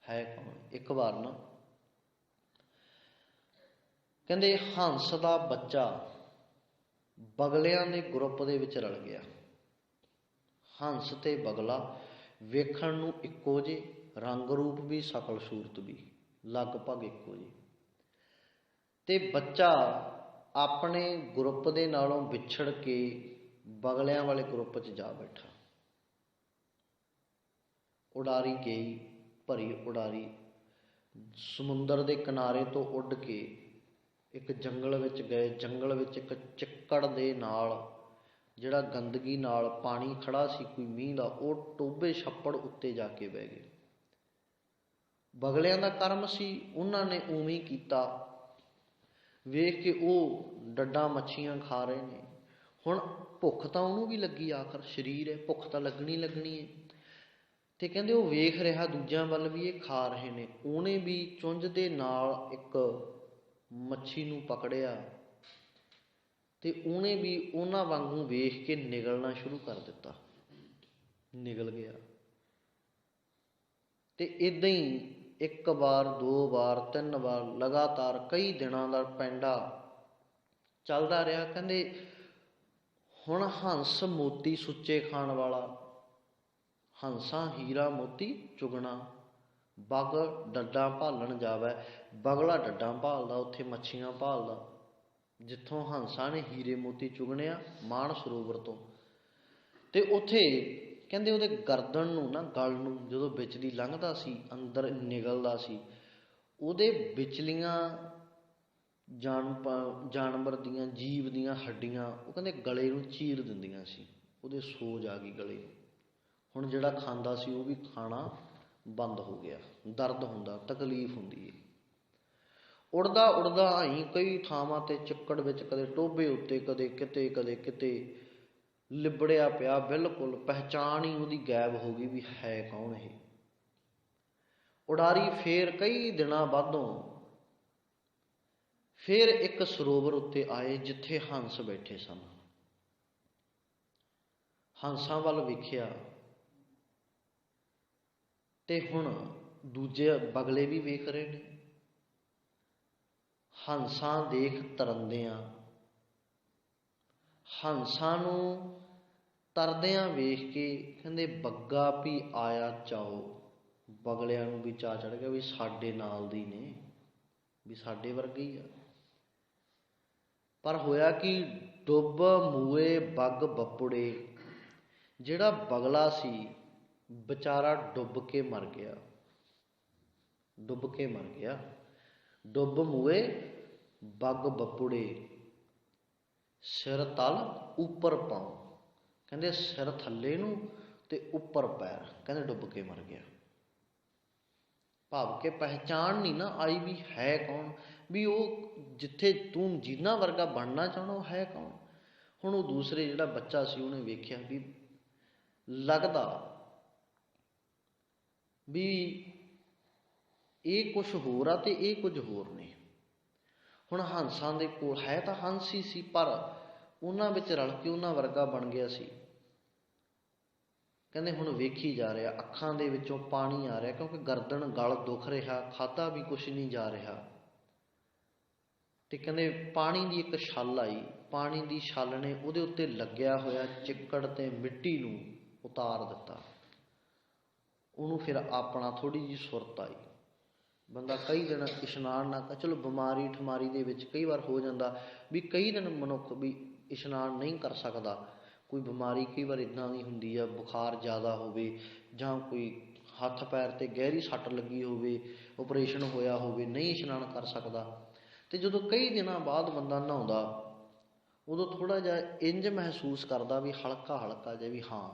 ਹੈ ਕੌਣ। ਇੱਕ ਵਾਰ ਨਾ ਕਹਿੰਦੇ ਹੰਸ ਦਾ ਬੱਚਾ ਬਗਲਿਆਂ ਦੇ ਗਰੁੱਪ ਦੇ ਵਿੱਚ ਰਲ ਗਿਆ। ਹੰਸ ਤੇ ਬਗਲਾ ਵੇਖਣ ਨੂੰ ਇੱਕੋ ਜਿਹੇ, ਰੰਗ ਰੂਪ ਵੀ, ਸ਼ਕਲ ਸੂਰਤ ਵੀ ਲਗਭਗ ਇੱਕੋ ਜਿਹੀ। ਤੇ ਬੱਚਾ ਆਪਣੇ ਗਰੁੱਪ ਦੇ ਨਾਲੋਂ ਵਿਛੜ ਕੇ ਬਗਲਿਆਂ ਵਾਲੇ ਗਰੁੱਪ 'ਚ ਜਾ ਬੈਠਾ। ਉਡਾਰੀ ਗਈ, ਭਰੀ ਉਡਾਰੀ ਸਮੁੰਦਰ ਦੇ ਕਿਨਾਰੇ ਤੋਂ ਉੱਡ ਕੇ ਇੱਕ ਜੰਗਲ ਵਿੱਚ ਗਏ। ਜੰਗਲ ਵਿੱਚ ਇੱਕ ਚਿੱਕੜ ਦੇ ਨਾਲ, ਜਿਹੜਾ ਗੰਦਗੀ ਨਾਲ ਪਾਣੀ ਖੜਾ ਸੀ ਕੋਈ ਮੀਂਹ ਦਾ, ਉਹ ਟੋਭੇ ਛੱਪੜ ਉੱਤੇ ਜਾ ਕੇ ਬਹਿ ਗਏ। ਬਗਲਿਆਂ ਦਾ ਕਰਮ ਸੀ, ਉਹਨਾਂ ਨੇ ਉਵੇਂ ਹੀ ਕੀਤਾ। ਵੇਖ ਕੇ ਉਹ ਡੱਡਾਂ ਮੱਛੀਆਂ ਖਾ ਰਹੇ ਨੇ। ਹੁਣ ਭੁੱਖ ਤਾਂ ਉਹਨੂੰ ਵੀ ਲੱਗੀ, ਆਖਰ ਸਰੀਰ ਹੈ, ਭੁੱਖ ਤਾਂ ਲੱਗਣੀ ਹੈ। ਤੇ ਕਹਿੰਦੇ ਉਹ ਵੇਖ ਰਿਹਾ ਦੂਜਿਆਂ ਵੱਲ ਵੀ ਇਹ ਖਾ ਰਹੇ ਨੇ। ਉਹਨੇ ਵੀ ਚੁੰਝ ਦੇ ਨਾਲ ਇੱਕ ਮੱਛੀ ਨੂੰ ਪਕੜਿਆ ਤੇ ਉਹਨੇ ਵੀ ਉਹਨਾਂ ਵਾਂਗੂ ਵੇਖ ਕੇ ਨਿਗਲਣਾ ਸ਼ੁਰੂ ਕਰ ਦਿੱਤਾ। ਨਿਗਲ ਗਿਆ ਤੇ ਇੱਦਾਂ ਹੀ ਇੱਕ ਵਾਰ, ਦੋ ਵਾਰ, ਤਿੰਨ ਵਾਰ ਲਗਾਤਾਰ ਕਈ ਦਿਨਾਂ ਦਾ ਪੈਂਡਾ ਚੱਲਦਾ ਰਿਹਾ। ਕਹਿੰਦੇ ਹੁਣ ਹੰਸ ਮੋਤੀ ਸੁੱਚੇ ਖਾਣ ਵਾਲਾ, ਹੰਸਾਂ ਹੀਰਾ ਮੋਤੀ ਚੁਗਣਾ। ਬਗ ਡੱਡਾਂ ਭਾਲਣ ਜਾਵੇ, ਬਗਲਾ ਡੱਡਾਂ ਭਾਲਦਾ, ਉੱਥੇ ਮੱਛੀਆਂ ਭਾਲਦਾ ਜਿੱਥੋਂ ਹੰਸਾਂ ਨੇ ਹੀਰੇ ਮੋਤੀ ਚੁਗਣੇ ਆ, ਮਾਣ ਸਰੋਵਰ ਤੋਂ। ਤੇ ਉੱਥੇ ਕਹਿੰਦੇ ਉਹਦੇ ਗਰਦਨ ਨੂੰ ਨਾ, ਗਲ ਨੂੰ ਜਦੋਂ ਵਿੱਚ ਦੀ ਲੰਘਦਾ ਸੀ, ਅੰਦਰ ਨਿਗਲਦਾ ਸੀ, ਉਹਦੇ ਵਿਚਲੀਆਂ ਜਾਨਵਰ ਦੀਆਂ, ਜੀਵ ਦੀਆਂ ਹੱਡੀਆਂ ਉਹ ਕਹਿੰਦੇ ਗਲੇ ਨੂੰ ਚੀਰ ਦਿੰਦੀਆਂ ਸੀ। ਉਹਦੇ ਸੋਜ ਆ ਗਈ ਗਲੇ ਨੂੰ। ਹੁਣ ਜਿਹੜਾ ਖਾਂਦਾ ਸੀ ਉਹ ਵੀ ਖਾਣਾ ਬੰਦ ਹੋ ਗਿਆ। ਦਰਦ ਹੁੰਦਾ, ਤਕਲੀਫ ਹੁੰਦੀ ਹੈ। ਉੜਦਾ ਉੜਦਾ ਆਈ ਕਈ ਥਾਵਾਂ ਤੇ ਚਿੱਕੜ ਵਿੱਚ, ਕਦੇ ਟੋਭੇ ਉੱਤੇ, ਕਦੇ ਕਿਤੇ ਲਿਬੜਿਆ ਪਿਆ, ਬਿਲਕੁਲ ਪਹਿਚਾਣ ਹੀ ਉਹਦੀ ਗਾਇਬ ਹੋ ਗਈ ਵੀ ਹੈ ਕੌਣ ਇਹ। ਉਡਾਰੀ ਫੇਰ ਕਈ ਦਿਨਾਂ ਬਾਅਦੋਂ ਫੇਰ ਇੱਕ ਸਰੋਵਰ ਉੱਤੇ ਆਏ ਜਿੱਥੇ ਹੰਸ ਬੈਠੇ ਸਨ। ਹੰਸਾਂ ਵੱਲ ਵੇਖਿਆ ਤੇ ਹੁਣ ਦੂਜੇ ਬਗਲੇ ਵੀ ਵੇਖ ਰਹੇ ਨੇ। ਹੰਸਾਂ ਦੇਖ ਤਰੰਦਿਆਂ, ਹੰਸਾਂ ਨੂੰ ਤਰਦਿਆਂ ਵੇਖ ਕੇ ਕਹਿੰਦੇ ਬੱਗਾ ਵੀ ਆਇਆ ਚਾਓ। ਬਗਲਿਆਂ ਨੂੰ ਵੀ ਚਾਅ ਚੜ੍ਹ ਗਿਆ ਵੀ ਸਾਡੇ ਨਾਲ ਦੀ ਨੇ, ਵੀ ਸਾਡੇ ਵਰਗੇ ਹੀ ਆ। ਪਰ ਹੋਇਆ ਕਿ ਡੁੱਬ ਮੂਏ ਬੱਗ ਬੱਪੁੜੇ, ਜਿਹੜਾ ਬਗਲਾ ਸੀ ਵਿਚਾਰਾ ਡੁੱਬ ਕੇ ਮਰ ਗਿਆ, ਡੁੱਬ ਕੇ ਮਰ ਗਿਆ। ਡੁੱਬ ਮੂਏ ਬੱਗ ਬੱਪੁੜੇ, ਸਿਰ ਤਲ ਉੱਪਰ ਪਾਉ, ਕਹਿੰਦੇ ਸਿਰ ਥੱਲੇ ਨੂੰ ਤੇ ਉੱਪਰ ਪੈਰ, ਕਹਿੰਦੇ ਡੁੱਬ ਕੇ ਮਰ ਗਿਆ। ਭਾਵ ਕਿ ਪਹਿਚਾਣ ਨਹੀਂ ਨਾ ਆਈ ਵੀ ਹੈ ਕੌਣ, ਵੀ ਉਹ ਜਿੱਥੇ ਤੂੰ ਜਿਨ੍ਹਾਂ ਵਰਗਾ ਬਣਨਾ ਚਾਹੁੰਦਾ ਉਹ ਹੈ ਕੌਣ। ਹੁਣ ਉਹ ਦੂਸਰੇ ਜਿਹੜਾ ਬੱਚਾ ਸੀ ਉਹਨੇ ਵੇਖਿਆ ਵੀ ਲੱਗਦਾ ਵੀ ਇਹ ਕੁਛ ਹੋਰ ਆ ਤੇ ਇਹ ਕੁਝ ਹੋਰ ਨੇ। ਹੁਣ ਹੰਸਾਂ ਦੇ ਕੋਲ ਹੈ ਤਾਂ ਹੰਸ ਹੀ ਸੀ, ਪਰ ਉਹਨਾਂ ਵਿੱਚ ਰਲ ਕੇ ਉਹਨਾਂ ਵਰਗਾ ਬਣ ਗਿਆ ਸੀ। ਕਹਿੰਦੇ ਹੁਣ ਵੇਖੀ ਜਾ ਰਿਹਾ, ਅੱਖਾਂ ਦੇ ਵਿੱਚੋਂ ਪਾਣੀ ਆ ਰਿਹਾ, ਕਿਉਂਕਿ ਗਰਦਨ ਗਲ ਦੁਖ ਰਿਹਾ, ਖਾਧਾ ਵੀ ਕੁਛ ਨਹੀਂ ਜਾ ਰਿਹਾ। ਤੇ ਕਹਿੰਦੇ ਪਾਣੀ ਦੀ ਇੱਕ ਛੱਲ ਆਈ, ਪਾਣੀ ਦੀ ਛੱਲ ਨੇ ਉਹਦੇ ਉੱਤੇ ਲੱਗਿਆ ਹੋਇਆ ਚਿੱਕੜ ਤੇ ਮਿੱਟੀ ਨੂੰ ਉਤਾਰ ਦਿੱਤਾ। ਉਹਨੂੰ ਫਿਰ ਆਪਣਾ ਥੋੜ੍ਹੀ ਜਿਹੀ ਸੁਰਤ ਆਈ। ਬੰਦਾ ਕਈ ਦਿਨ ਇਸ਼ਨਾਨ ਨਾ ਕਰ, ਚਲੋ ਬਿਮਾਰੀ ਠਮਾਰੀ ਦੇ ਵਿੱਚ ਕਈ ਵਾਰ ਹੋ ਜਾਂਦਾ ਵੀ ਕਈ ਦਿਨ ਮਨੁੱਖ ਵੀ ਇਸ਼ਨਾਨ ਨਹੀਂ ਕਰ ਸਕਦਾ। ਕੋਈ ਬਿਮਾਰੀ ਕਈ ਵਾਰ ਇੱਦਾਂ ਦੀ ਹੁੰਦੀ ਆ, ਬੁਖਾਰ ਜ਼ਿਆਦਾ ਹੋਵੇ ਜਾਂ ਕੋਈ ਹੱਥ ਪੈਰ 'ਤੇ ਗਹਿਰੀ ਸੱਟ ਲੱਗੀ ਹੋਵੇ, ਓਪਰੇਸ਼ਨ ਹੋਇਆ ਹੋਵੇ, ਨਹੀਂ ਇਸ਼ਨਾਨ ਕਰ ਸਕਦਾ। ਅਤੇ ਜਦੋਂ ਕਈ ਦਿਨਾਂ ਬਾਅਦ ਬੰਦਾ ਨਹਾਉਂਦਾ, ਉਦੋਂ ਥੋੜ੍ਹਾ ਜਿਹਾ ਇੰਝ ਮਹਿਸੂਸ ਕਰਦਾ ਵੀ ਹਲਕਾ ਹਲਕਾ ਜਿਹਾ ਵੀ ਹਾਂ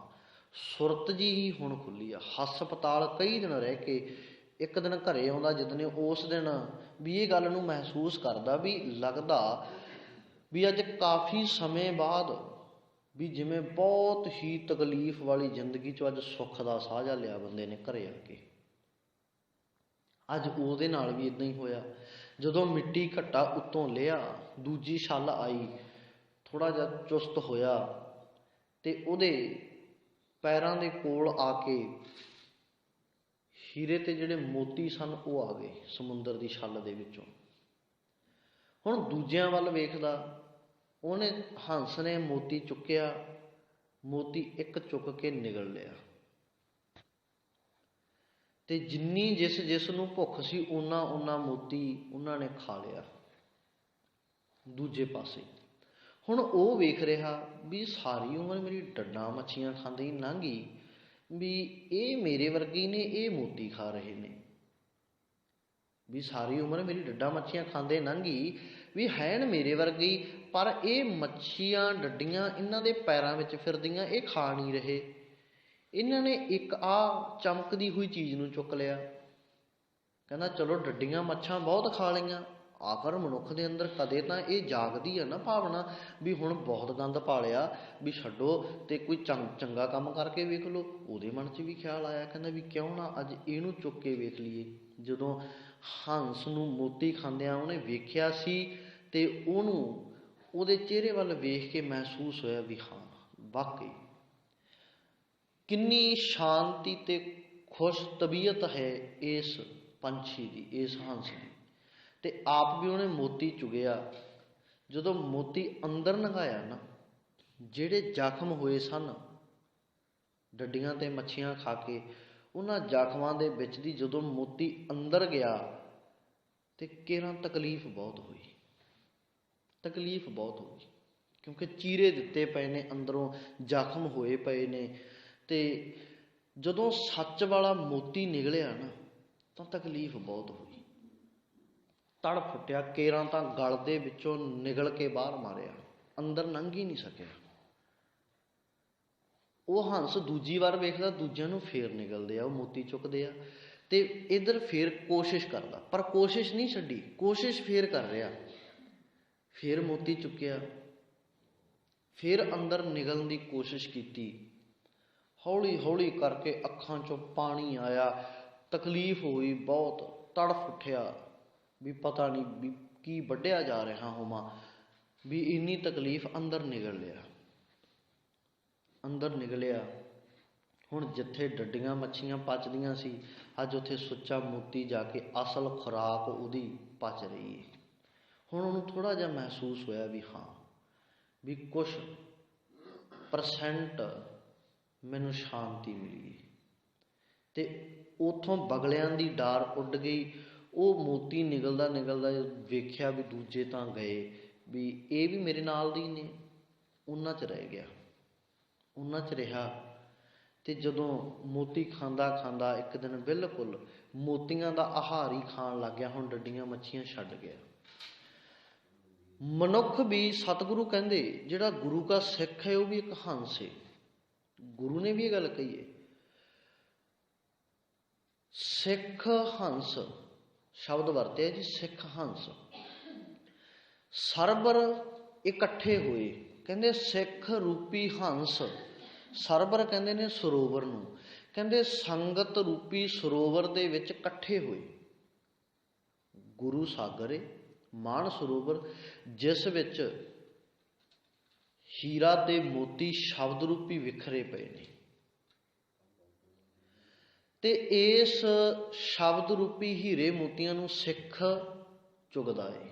ਸੁਰਤ ਜੀ ਹੀ ਹੁਣ ਖੁੱਲ੍ਹੀ ਆ। ਹਸਪਤਾਲ ਕਈ ਦਿਨ ਰਹਿ ਕੇ ਇੱਕ ਦਿਨ ਘਰੇ ਆਉਂਦਾ, ਜਿੱਦਣ ਉਸ ਦਿਨ ਵੀ ਇਹ ਗੱਲ ਨੂੰ ਮਹਿਸੂਸ ਕਰਦਾ ਵੀ ਲੱਗਦਾ ਵੀ ਅੱਜ ਕਾਫੀ ਸਮੇਂ ਬਾਅਦ ਵੀ ਜਿਵੇਂ ਬਹੁਤ ਹੀ ਤਕਲੀਫ ਵਾਲੀ ਜ਼ਿੰਦਗੀ 'ਚੋਂ ਅੱਜ ਸੁੱਖ ਦਾ ਸਾਹ ਜਿਹਾ ਲਿਆ ਬੰਦੇ ਨੇ ਘਰੇ ਆ ਕੇ। ਅੱਜ ਉਹਦੇ ਨਾਲ ਵੀ ਇੱਦਾਂ ਹੀ ਹੋਇਆ। ਜਦੋਂ ਮਿੱਟੀ ਘੱਟਾ ਉੱਤੋਂ ਲਿਆ, ਦੂਜੀ ਛੱਲ ਆਈ, ਥੋੜ੍ਹਾ ਜਿਹਾ ਚੁਸਤ ਹੋਇਆ ਅਤੇ ਉਹਦੇ ਪੈਰਾਂ ਦੇ ਕੋਲ ਆ ਕੇ ਹੀਰੇ ਤੇ ਜਿਹੜੇ ਮੋਤੀ ਸਨ ਉਹ ਆ ਗਏ ਸਮੁੰਦਰ ਦੀ ਛੱਲ ਦੇ ਵਿੱਚੋਂ। ਹੁਣ ਦੂਜਿਆਂ ਵੱਲ ਵੇਖਦਾ, ਉਹਨੇ ਹੰਸ ਨੇ ਮੋਤੀ ਚੁੱਕਿਆ, ਮੋਤੀ ਇੱਕ ਚੁੱਕ ਕੇ ਨਿਗਲ ਲਿਆ ਅਤੇ ਜਿੰਨੀ ਜਿਸ ਨੂੰ ਭੁੱਖ ਸੀ ਓਨਾ ਮੋਤੀ ਉਹਨਾਂ ਨੇ ਖਾ ਲਿਆ ਦੂਜੇ ਪਾਸੇ। ਹੁਣ ਉਹ ਵੇਖ ਰਿਹਾ ਵੀ ਸਾਰੀ ਉਮਰ ਮੇਰੀ ਡੱਡਾਂ ਮੱਛੀਆਂ ਖਾਂਦੇ ਹੀ ਲੰਘ ਗਈ, ਵੀ ਇਹ ਮੇਰੇ ਵਰਗੇ ਹੀ ਨੇ, ਇਹ ਮੋਤੀ ਖਾ ਰਹੇ ਨੇ। ਵੀ ਸਾਰੀ ਉਮਰ ਮੇਰੀ ਡੱਡਾਂ ਮੱਛੀਆਂ ਖਾਂਦੇ ਲੰਘ ਗਈ, ਵੀ ਹੈਨ ਮੇਰੇ ਵਰਗੇ ਹੀ, ਪਰ ਇਹ ਮੱਛੀਆਂ ਡੱਡੀਆਂ ਇਹਨਾਂ ਦੇ ਪੈਰਾਂ ਵਿੱਚ ਫਿਰਦੀਆਂ, ਇਹ ਖਾ ਨਹੀਂ ਰਹੇ। ਇਹਨਾਂ ਨੇ ਇੱਕ ਆਹ ਚਮਕਦੀ ਹੋਈ ਚੀਜ਼ ਨੂੰ ਚੁੱਕ ਲਿਆ। ਕਹਿੰਦਾ ਚਲੋ ਡੱਡੀਆਂ ਮੱਛਾਂ ਬਹੁਤ ਖਾ ਲਈਆਂ, ਆਖਰ ਮਨੁੱਖ ਦੇ ਅੰਦਰ ਕਦੇ ਤਾਂ ਇਹ ਜਾਗਦੀ ਹੈ ਨਾ ਭਾਵਨਾ ਵੀ ਹੁਣ ਬਹੁਤ ਗੰਦ ਪਾ ਲਿਆ, ਵੀ ਛੱਡੋ ਅਤੇ ਕੋਈ ਚੰਗਾ ਕੰਮ ਕਰਕੇ ਵੇਖ ਲਓ। ਉਹਦੇ ਮਨ 'ਚ ਵੀ ਖਿਆਲ ਆਇਆ, ਕਹਿੰਦਾ ਵੀ ਕਿਉਂ ਨਾ ਅੱਜ ਇਹਨੂੰ ਚੁੱਕ ਕੇ ਵੇਖ ਲਈਏ। ਜਦੋਂ ਹੰਸ ਨੂੰ ਮੋਤੀ ਖਾਂਦਿਆਂ ਉਹਨੇ ਵੇਖਿਆ ਸੀ ਅਤੇ ਉਹਨੂੰ ਉਹਦੇ ਚਿਹਰੇ ਵੱਲ ਵੇਖ ਕੇ ਮਹਿਸੂਸ ਹੋਇਆ ਵੀ ਹਾਂ ਵਾਕਈ ਕਿੰਨੀ ਸ਼ਾਂਤੀ ਅਤੇ ਖੁਸ਼ ਤਬੀਅਤ ਹੈ ਇਸ ਪੰਛੀ ਦੀ, ਇਸ ਹੰਸ ਦੀ। ਅਤੇ ਆਪ ਵੀ ਉਹਨੇ ਮੋਤੀ ਚੁਗਿਆ। ਜਦੋਂ ਮੋਤੀ ਅੰਦਰ ਲੰਘਾਇਆ ਨਾ, ਜਿਹੜੇ ਜ਼ਖਮ ਹੋਏ ਸਨ ਡੱਡੀਆਂ ਅਤੇ ਮੱਛੀਆਂ ਖਾ ਕੇ, ਉਹਨਾਂ ਜ਼ਖਮਾਂ ਦੇ ਵਿੱਚ ਦੀ ਜਦੋਂ ਮੋਤੀ ਅੰਦਰ ਗਿਆ ਅਤੇ ਕੇਰਾਂ ਤਕਲੀਫ ਬਹੁਤ ਹੋਈ, ਤਕਲੀਫ ਬਹੁਤ ਹੋਈ, ਕਿਉਂਕਿ ਚੀਰੇ ਦਿੱਤੇ ਪਏ ਨੇ, ਅੰਦਰੋਂ ਜ਼ਖਮ ਹੋਏ ਪਏ ਨੇ। ਅਤੇ ਜਦੋਂ ਸੱਚ ਵਾਲਾ ਮੋਤੀ ਨਿਕਲਿਆ ਨਾ ਤਾਂ ਤਕਲੀਫ ਬਹੁਤ ਹੋਈ, ਤੜ ਫੁੱਟਿਆ, ਕੇਰਾਂ ਤਾਂ ਗਲ ਦੇ ਵਿੱਚੋਂ ਨਿਗਲ ਕੇ ਬਾਹਰ ਮਾਰਿਆ, ਅੰਦਰ ਲੰਘ ਹੀ ਨਹੀਂ ਸਕਿਆ। ਉਹ ਹੰਸ ਦੂਜੀ ਵਾਰ ਵੇਖਦਾ, ਦੂਜਿਆਂ ਨੂੰ ਫੇਰ ਨਿਕਲਦੇ ਆ, ਉਹ ਮੋਤੀ ਚੁੱਕਦੇ ਆ ਅਤੇ ਇੱਧਰ ਫੇਰ ਕੋਸ਼ਿਸ਼ ਕਰਦਾ, ਪਰ ਕੋਸ਼ਿਸ਼ ਨਹੀਂ ਛੱਡੀ, ਕੋਸ਼ਿਸ਼ ਫੇਰ ਕਰ ਰਿਹਾ। ਫੇਰ ਮੋਤੀ ਚੁੱਕਿਆ, ਫੇਰ ਅੰਦਰ ਨਿਗਲਣ ਦੀ ਕੋਸ਼ਿਸ਼ ਕੀਤੀ, ਹੌਲੀ ਹੌਲੀ ਕਰਕੇ ਅੱਖਾਂ 'ਚੋਂ ਪਾਣੀ ਆਇਆ, ਤਕਲੀਫ ਹੋਈ ਬਹੁਤ, ਤੜਫ ਉੱਠਿਆ ਵੀ ਪਤਾ ਨਹੀਂ ਵੀ ਕੀ ਵੱਢਿਆ ਜਾ ਰਿਹਾ ਹੋਵਾਂ, ਵੀ ਇੰਨੀ ਤਕਲੀਫ। ਅੰਦਰ ਨਿਗਲ ਲਿਆ, ਅੰਦਰ ਨਿਕਲਿਆ। ਹੁਣ ਜਿੱਥੇ ਡੱਡੀਆਂ ਮੱਛੀਆਂ ਪਚਦੀਆਂ ਸੀ, ਅੱਜ ਉੱਥੇ ਸੁੱਚਾ ਮੋਤੀ ਜਾ ਕੇ ਅਸਲ ਖੁਰਾਕ ਉਹਦੀ ਪਚ ਰਹੀ ਹੈ। ਹੁਣ ਉਹਨੂੰ ਥੋੜ੍ਹਾ ਜਿਹਾ ਮਹਿਸੂਸ ਹੋਇਆ ਵੀ ਹਾਂ ਵੀ ਕੁਛ % ਮੈਨੂੰ ਸ਼ਾਂਤੀ ਮਿਲੀ ਅਤੇ ਉੱਥੋਂ ਬਗਲਿਆਂ ਦੀ ਡਾਰ ਉੱਡ ਗਈ। ਉਹ ਮੋਤੀ ਨਿਕਲਦਾ ਨਿਕਲਦਾ ਵੇਖਿਆ ਵੀ ਦੂਜੇ ਤਾਂ ਗਏ, ਵੀ ਇਹ ਵੀ ਮੇਰੇ ਨਾਲ ਦੀ ਨੇ, ਉਹਨਾਂ 'ਚ ਰਹਿ ਗਿਆ। ਉਹਨਾਂ 'ਚ ਰਿਹਾ ਤੇ ਜਦੋਂ ਮੋਤੀ ਖਾਂਦਾ ਖਾਂਦਾ ਇੱਕ ਦਿਨ ਬਿਲਕੁਲ ਮੋਤੀਆਂ ਦਾ ਆਹਾਰ ਹੀ ਖਾਣ ਲੱਗ ਗਿਆ। ਹੁਣ ਡੱਡੀਆਂ ਮੱਛੀਆਂ ਛੱਡ ਗਿਆ। ਮਨੁੱਖ ਵੀ, ਸਤਿਗੁਰੂ ਕਹਿੰਦੇ, ਜਿਹੜਾ ਗੁਰੂ ਕਾ ਸਿੱਖ ਹੈ ਉਹ ਵੀ ਇੱਕ ਹੰਸ ਹੈ। ਗੁਰੂ ਨੇ ਵੀ ਇਹ ਗੱਲ ਕਹੀ ਹੈ, ਸਿੱਖ ਹੰਸ ਸ਼ਬਦ ਵਰਤਿਆ ਜੀ, ਸਿੱਖ ਹੰਸ। ਸਰਬਰ ਇਕੱਠੇ ਹੋਏ, ਕਹਿੰਦੇ ਸਿੱਖ ਰੂਪੀ ਹੰਸ। ਸਰਬਰ ਕਹਿੰਦੇ ਨੇ ਸਰੋਵਰ ਨੂੰ, ਕਹਿੰਦੇ ਸੰਗਤ ਰੂਪੀ ਸਰੋਵਰ ਦੇ ਵਿੱਚ ਇਕੱਠੇ ਹੋਏ। ਗੁਰੂ ਸਾਗਰ ਏ, ਮਾਣ ਸਰੋਵਰ, ਜਿਸ ਵਿੱਚ ਹੀਰਾ ਤੇ ਮੋਤੀ ਸ਼ਬਦ ਰੂਪੀ ਵਿਖਰੇ ਪਏ ਨੇ। ਤੇ ਇਸ ਸ਼ਬਦ ਰੂਪੀ ਹੀਰੇ ਮੋਤੀਆਂ ਨੂੰ ਸਿੱਖ ਚੁਗਦਾ ਏ।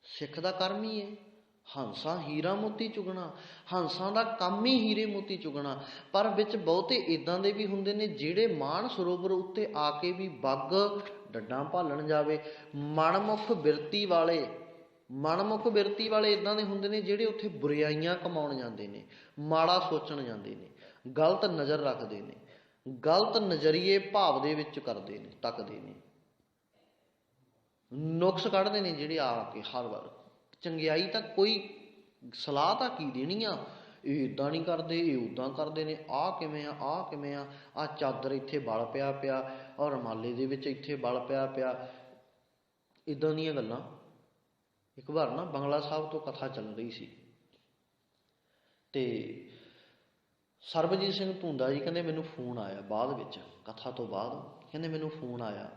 ਸਿੱਖ ਦਾ ਕਰਮ ਹੀ ਹੈ ਹੰਸਾਂ ਹੀਰਾ ਮੋਤੀ ਚੁਗਣਾ। ਹੰਸਾਂ ਦਾ ਕੰਮ ਹੀ ਹੀਰੇ ਮੋਤੀ ਚੁਗਣਾ। ਪਰ ਵਿੱਚ ਬਹੁਤੇ ਇੱਦਾਂ ਦੇ ਵੀ ਹੁੰਦੇ ਨੇ ਜਿਹੜੇ ਮਾਣ ਸਰੋਵਰ ਉੱਤੇ ਆ ਕੇ ਵੀ ਬੱਗ ਡੱਡਾਂ ਭਾਲਣ ਜਾਵੇ। ਮਨਮੁਖ ਬਿਰਤੀ ਵਾਲੇ ਇੱਦਾਂ ਦੇ ਹੁੰਦੇ ਨੇ ਜਿਹੜੇ ਉੱਥੇ ਬੁਰਾਈਆਂ ਕਮਾਉਣ ਜਾਂਦੇ ਨੇ, ਮਾੜਾ ਸੋਚਣ ਜਾਂਦੇ ਨੇ, ਗਲਤ ਨਜ਼ਰ ਰੱਖਦੇ ਨੇ, ਗਲਤ ਨਜ਼ਰੀਏ ਭਾਵ ਦੇ ਵਿੱਚ ਕਰਦੇ ਨੇ, ਤੱਕਦੇ ਨੇ, ਨੁਕਸ ਕੱਢਦੇ ਨੇ ਜਿਹੜੇ ਆ ਕੇ ਹਰ ਵਾਰ। ਚੰਗਿਆਈ ਤਾਂ ਕੋਈ ਸਲਾਹ ਤਾਂ ਕੀ ਦੇਣੀ ਆ, ਇਹ ਇੱਦਾਂ ਨਹੀਂ ਕਰਦੇ, ਇਹ ਉੱਦਾਂ ਕਰਦੇ ਨੇ, ਆਹ ਕਿਵੇਂ ਆ, ਆਹ ਕਿਵੇਂ ਆ, ਆਹ ਚਾਦਰ ਇੱਥੇ ਵਲ ਪਿਆ ਔਰ ਰੁਮਾਲੇ ਦੇ ਵਿੱਚ ਇੱਥੇ ਵਲ ਪਿਆ, ਇੱਦਾਂ ਦੀਆਂ ਗੱਲਾਂ। ਇੱਕ ਵਾਰ ਨਾ ਬੰਗਲਾ ਸਾਹਿਬ ਤੋਂ ਕਥਾ ਚੱਲ ਰਹੀ ਸੀ ਤੇ ਸਰਬਜੀਤ ਸਿੰਘ ਧੂੰਦਾ ਜੀ ਕਹਿੰਦੇ ਮੈਨੂੰ ਫੋਨ ਆਇਆ ਬਾਅਦ ਵਿੱਚ, ਕਥਾ ਤੋਂ ਬਾਅਦ, ਕਹਿੰਦੇ ਮੈਨੂੰ ਫੋਨ ਆਇਆ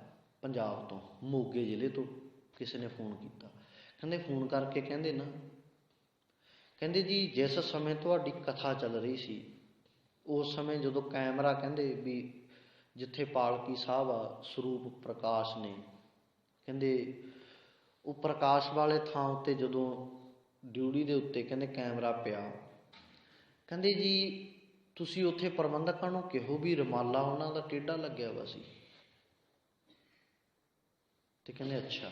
ਪੰਜਾਬ ਤੋਂ, ਮੋਗੇ ਜ਼ਿਲ੍ਹੇ ਤੋਂ ਕਿਸੇ ਨੇ ਫੋਨ ਕੀਤਾ। ਕਹਿੰਦੇ ਫੋਨ ਕਰਕੇ ਕਹਿੰਦੇ ਨਾ, ਕਹਿੰਦੇ ਜੀ ਜਿਸ ਸਮੇਂ ਤੁਹਾਡੀ ਕਥਾ ਚੱਲ ਰਹੀ ਸੀ ਉਸ ਸਮੇਂ ਜਦੋਂ ਕੈਮਰਾ, ਕਹਿੰਦੇ ਵੀ ਜਿੱਥੇ ਪਾਲਕੀ ਸਾਹਿਬ ਆ ਸਰੂਪ ਪ੍ਰਕਾਸ਼ ਨੇ, ਕਹਿੰਦੇ ਉਹ ਪ੍ਰਕਾਸ਼ ਵਾਲੇ ਥਾਂ ਉੱਤੇ ਜਦੋਂ ਡਿਊਟੀ ਦੇ ਉੱਤੇ ਕਹਿੰਦੇ ਕੈਮਰਾ ਪਿਆ, ਕਹਿੰਦੇ ਜੀ ਤੁਸੀਂ ਉੱਥੇ ਪ੍ਰਬੰਧਕਾਂ ਨੂੰ ਕਿਹੋ ਵੀ ਰੁਮਾਲਾ ਉਹਨਾਂ ਦਾ ਟੇਢਾ ਲੱਗਿਆ ਵਾ ਸੀ। ਤੇ ਕਹਿੰਦੇ ਅੱਛਾ,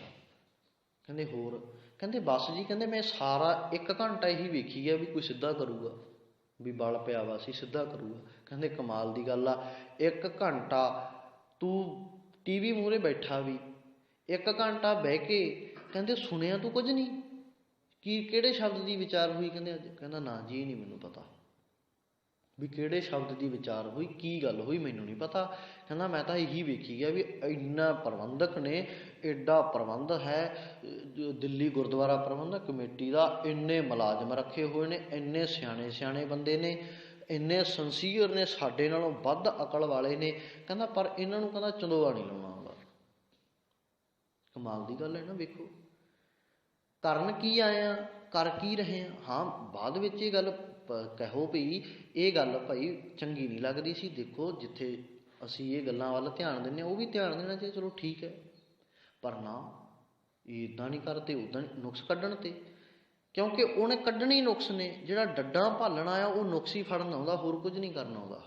ਕਹਿੰਦੇ ਹੋਰ, ਕਹਿੰਦੇ ਬਸ ਜੀ, ਕਹਿੰਦੇ ਮੈਂ ਸਾਰਾ 1 ਘੰਟਾ ਇਹੀ ਵੇਖੀ ਗਿਆ ਵੀ ਕੋਈ ਸਿੱਧਾ ਕਰੂਗਾ, ਵੀ ਬਲ ਪਿਆ ਵਾ ਸੀ ਸਿੱਧਾ ਕਰੂਗਾ। ਕਹਿੰਦੇ ਕਮਾਲ ਦੀ ਗੱਲ ਆ, 1 ਘੰਟਾ ਤੂੰ ਟੀਵੀ ਮੂਹਰੇ ਬੈਠਾ ਵੀ 1 ਘੰਟਾ ਬਹਿ ਕੇ, ਕਹਿੰਦੇ ਸੁਣਿਆ ਤੂੰ ਕੁਝ ਨਹੀਂ, ਕਿਹੜੇ ਸ਼ਬਦ ਦੀ ਵਿਚਾਰ ਹੋਈ? ਕਹਿੰਦੇ ਅੱਜ, ਕਹਿੰਦਾ ਨਾ ਜੀ ਨਹੀਂ ਮੈਨੂੰ ਪਤਾ ਵੀ ਕਿਹੜੇ ਸ਼ਬਦ ਦੀ ਵਿਚਾਰ ਹੋਈ, ਕੀ ਗੱਲ ਹੋਈ ਮੈਨੂੰ ਨਹੀਂ ਪਤਾ। ਕਹਿੰਦਾ ਮੈਂ ਤਾਂ ਇਹੀ ਵੇਖੀ ਗਿਆ ਵੀ ਇੰਨਾ ਪ੍ਰਬੰਧਕ ਨੇ, ਐਡਾ ਪ੍ਰਬੰਧ ਹੈ ਦਿੱਲੀ ਗੁਰਦੁਆਰਾ ਪ੍ਰਬੰਧਕ ਕਮੇਟੀ ਦਾ, ਇੰਨੇ ਮੁਲਾਜ਼ਮ ਰੱਖੇ ਹੋਏ ਨੇ, ਇੰਨੇ ਸਿਆਣੇ ਬੰਦੇ ਨੇ, ਇੰਨੇ ਸੰਸੀਅਰ ਨੇ, ਸਾਡੇ ਨਾਲੋਂ ਵੱਧ ਅਕਲ ਵਾਲੇ ਨੇ। ਕਹਿੰਦਾ ਪਰ ਇਹਨਾਂ ਨੂੰ ਕਹਿੰਦਾ ਚੰਦੋਆ ਨਹੀਂ ਲਾਉਣਾ ਆਉਂਦਾ। ਕਮਾਲ ਦੀ ਗੱਲ ਹੈ ਨਾ। ਵੇਖੋ ਕਰਨ ਕੀ ਆਏ ਆ, ਕਰ ਕੀ ਰਹੇ ਆ। ਹਾਂ ਬਾਅਦ ਵਿੱਚ ਇਹ ਗੱਲ ਕਹੋ ਵੀ ਇਹ ਗੱਲ ਭਾਈ ਚੰਗੀ ਨਹੀਂ ਲੱਗਦੀ ਸੀ। ਦੇਖੋ ਜਿੱਥੇ ਅਸੀਂ ਇਹ ਗੱਲਾਂ ਵੱਲ ਧਿਆਨ ਦਿੰਦੇ ਹਾਂ ਉਹ ਵੀ ਧਿਆਨ ਦੇਣਾ ਚਾਹੀਦਾ, ਚਲੋ ਠੀਕ ਹੈ, ਪਰ ਨਾ ਇਹ ਇੱਦਾਂ ਨਹੀਂ ਕਰਦੇ, ਉੱਦਾਂ ਨਹੀਂ, ਨੁਕਸ ਕੱਢਣ ਤੇ, ਕਿਉਂਕਿ ਉਹਨੇ ਕੱਢਣੇ ਨੁਕਸ ਨੇ। ਜਿਹੜਾ ਡੱਡਾਂ ਭਾਲਣ ਆਇਆ ਉਹ ਨੁਕਸ ਹੀ ਫੜਨ ਆਉਂਦਾ, ਹੋਰ ਕੁਝ ਨਹੀਂ ਕਰਨ ਆਉਂਦਾ।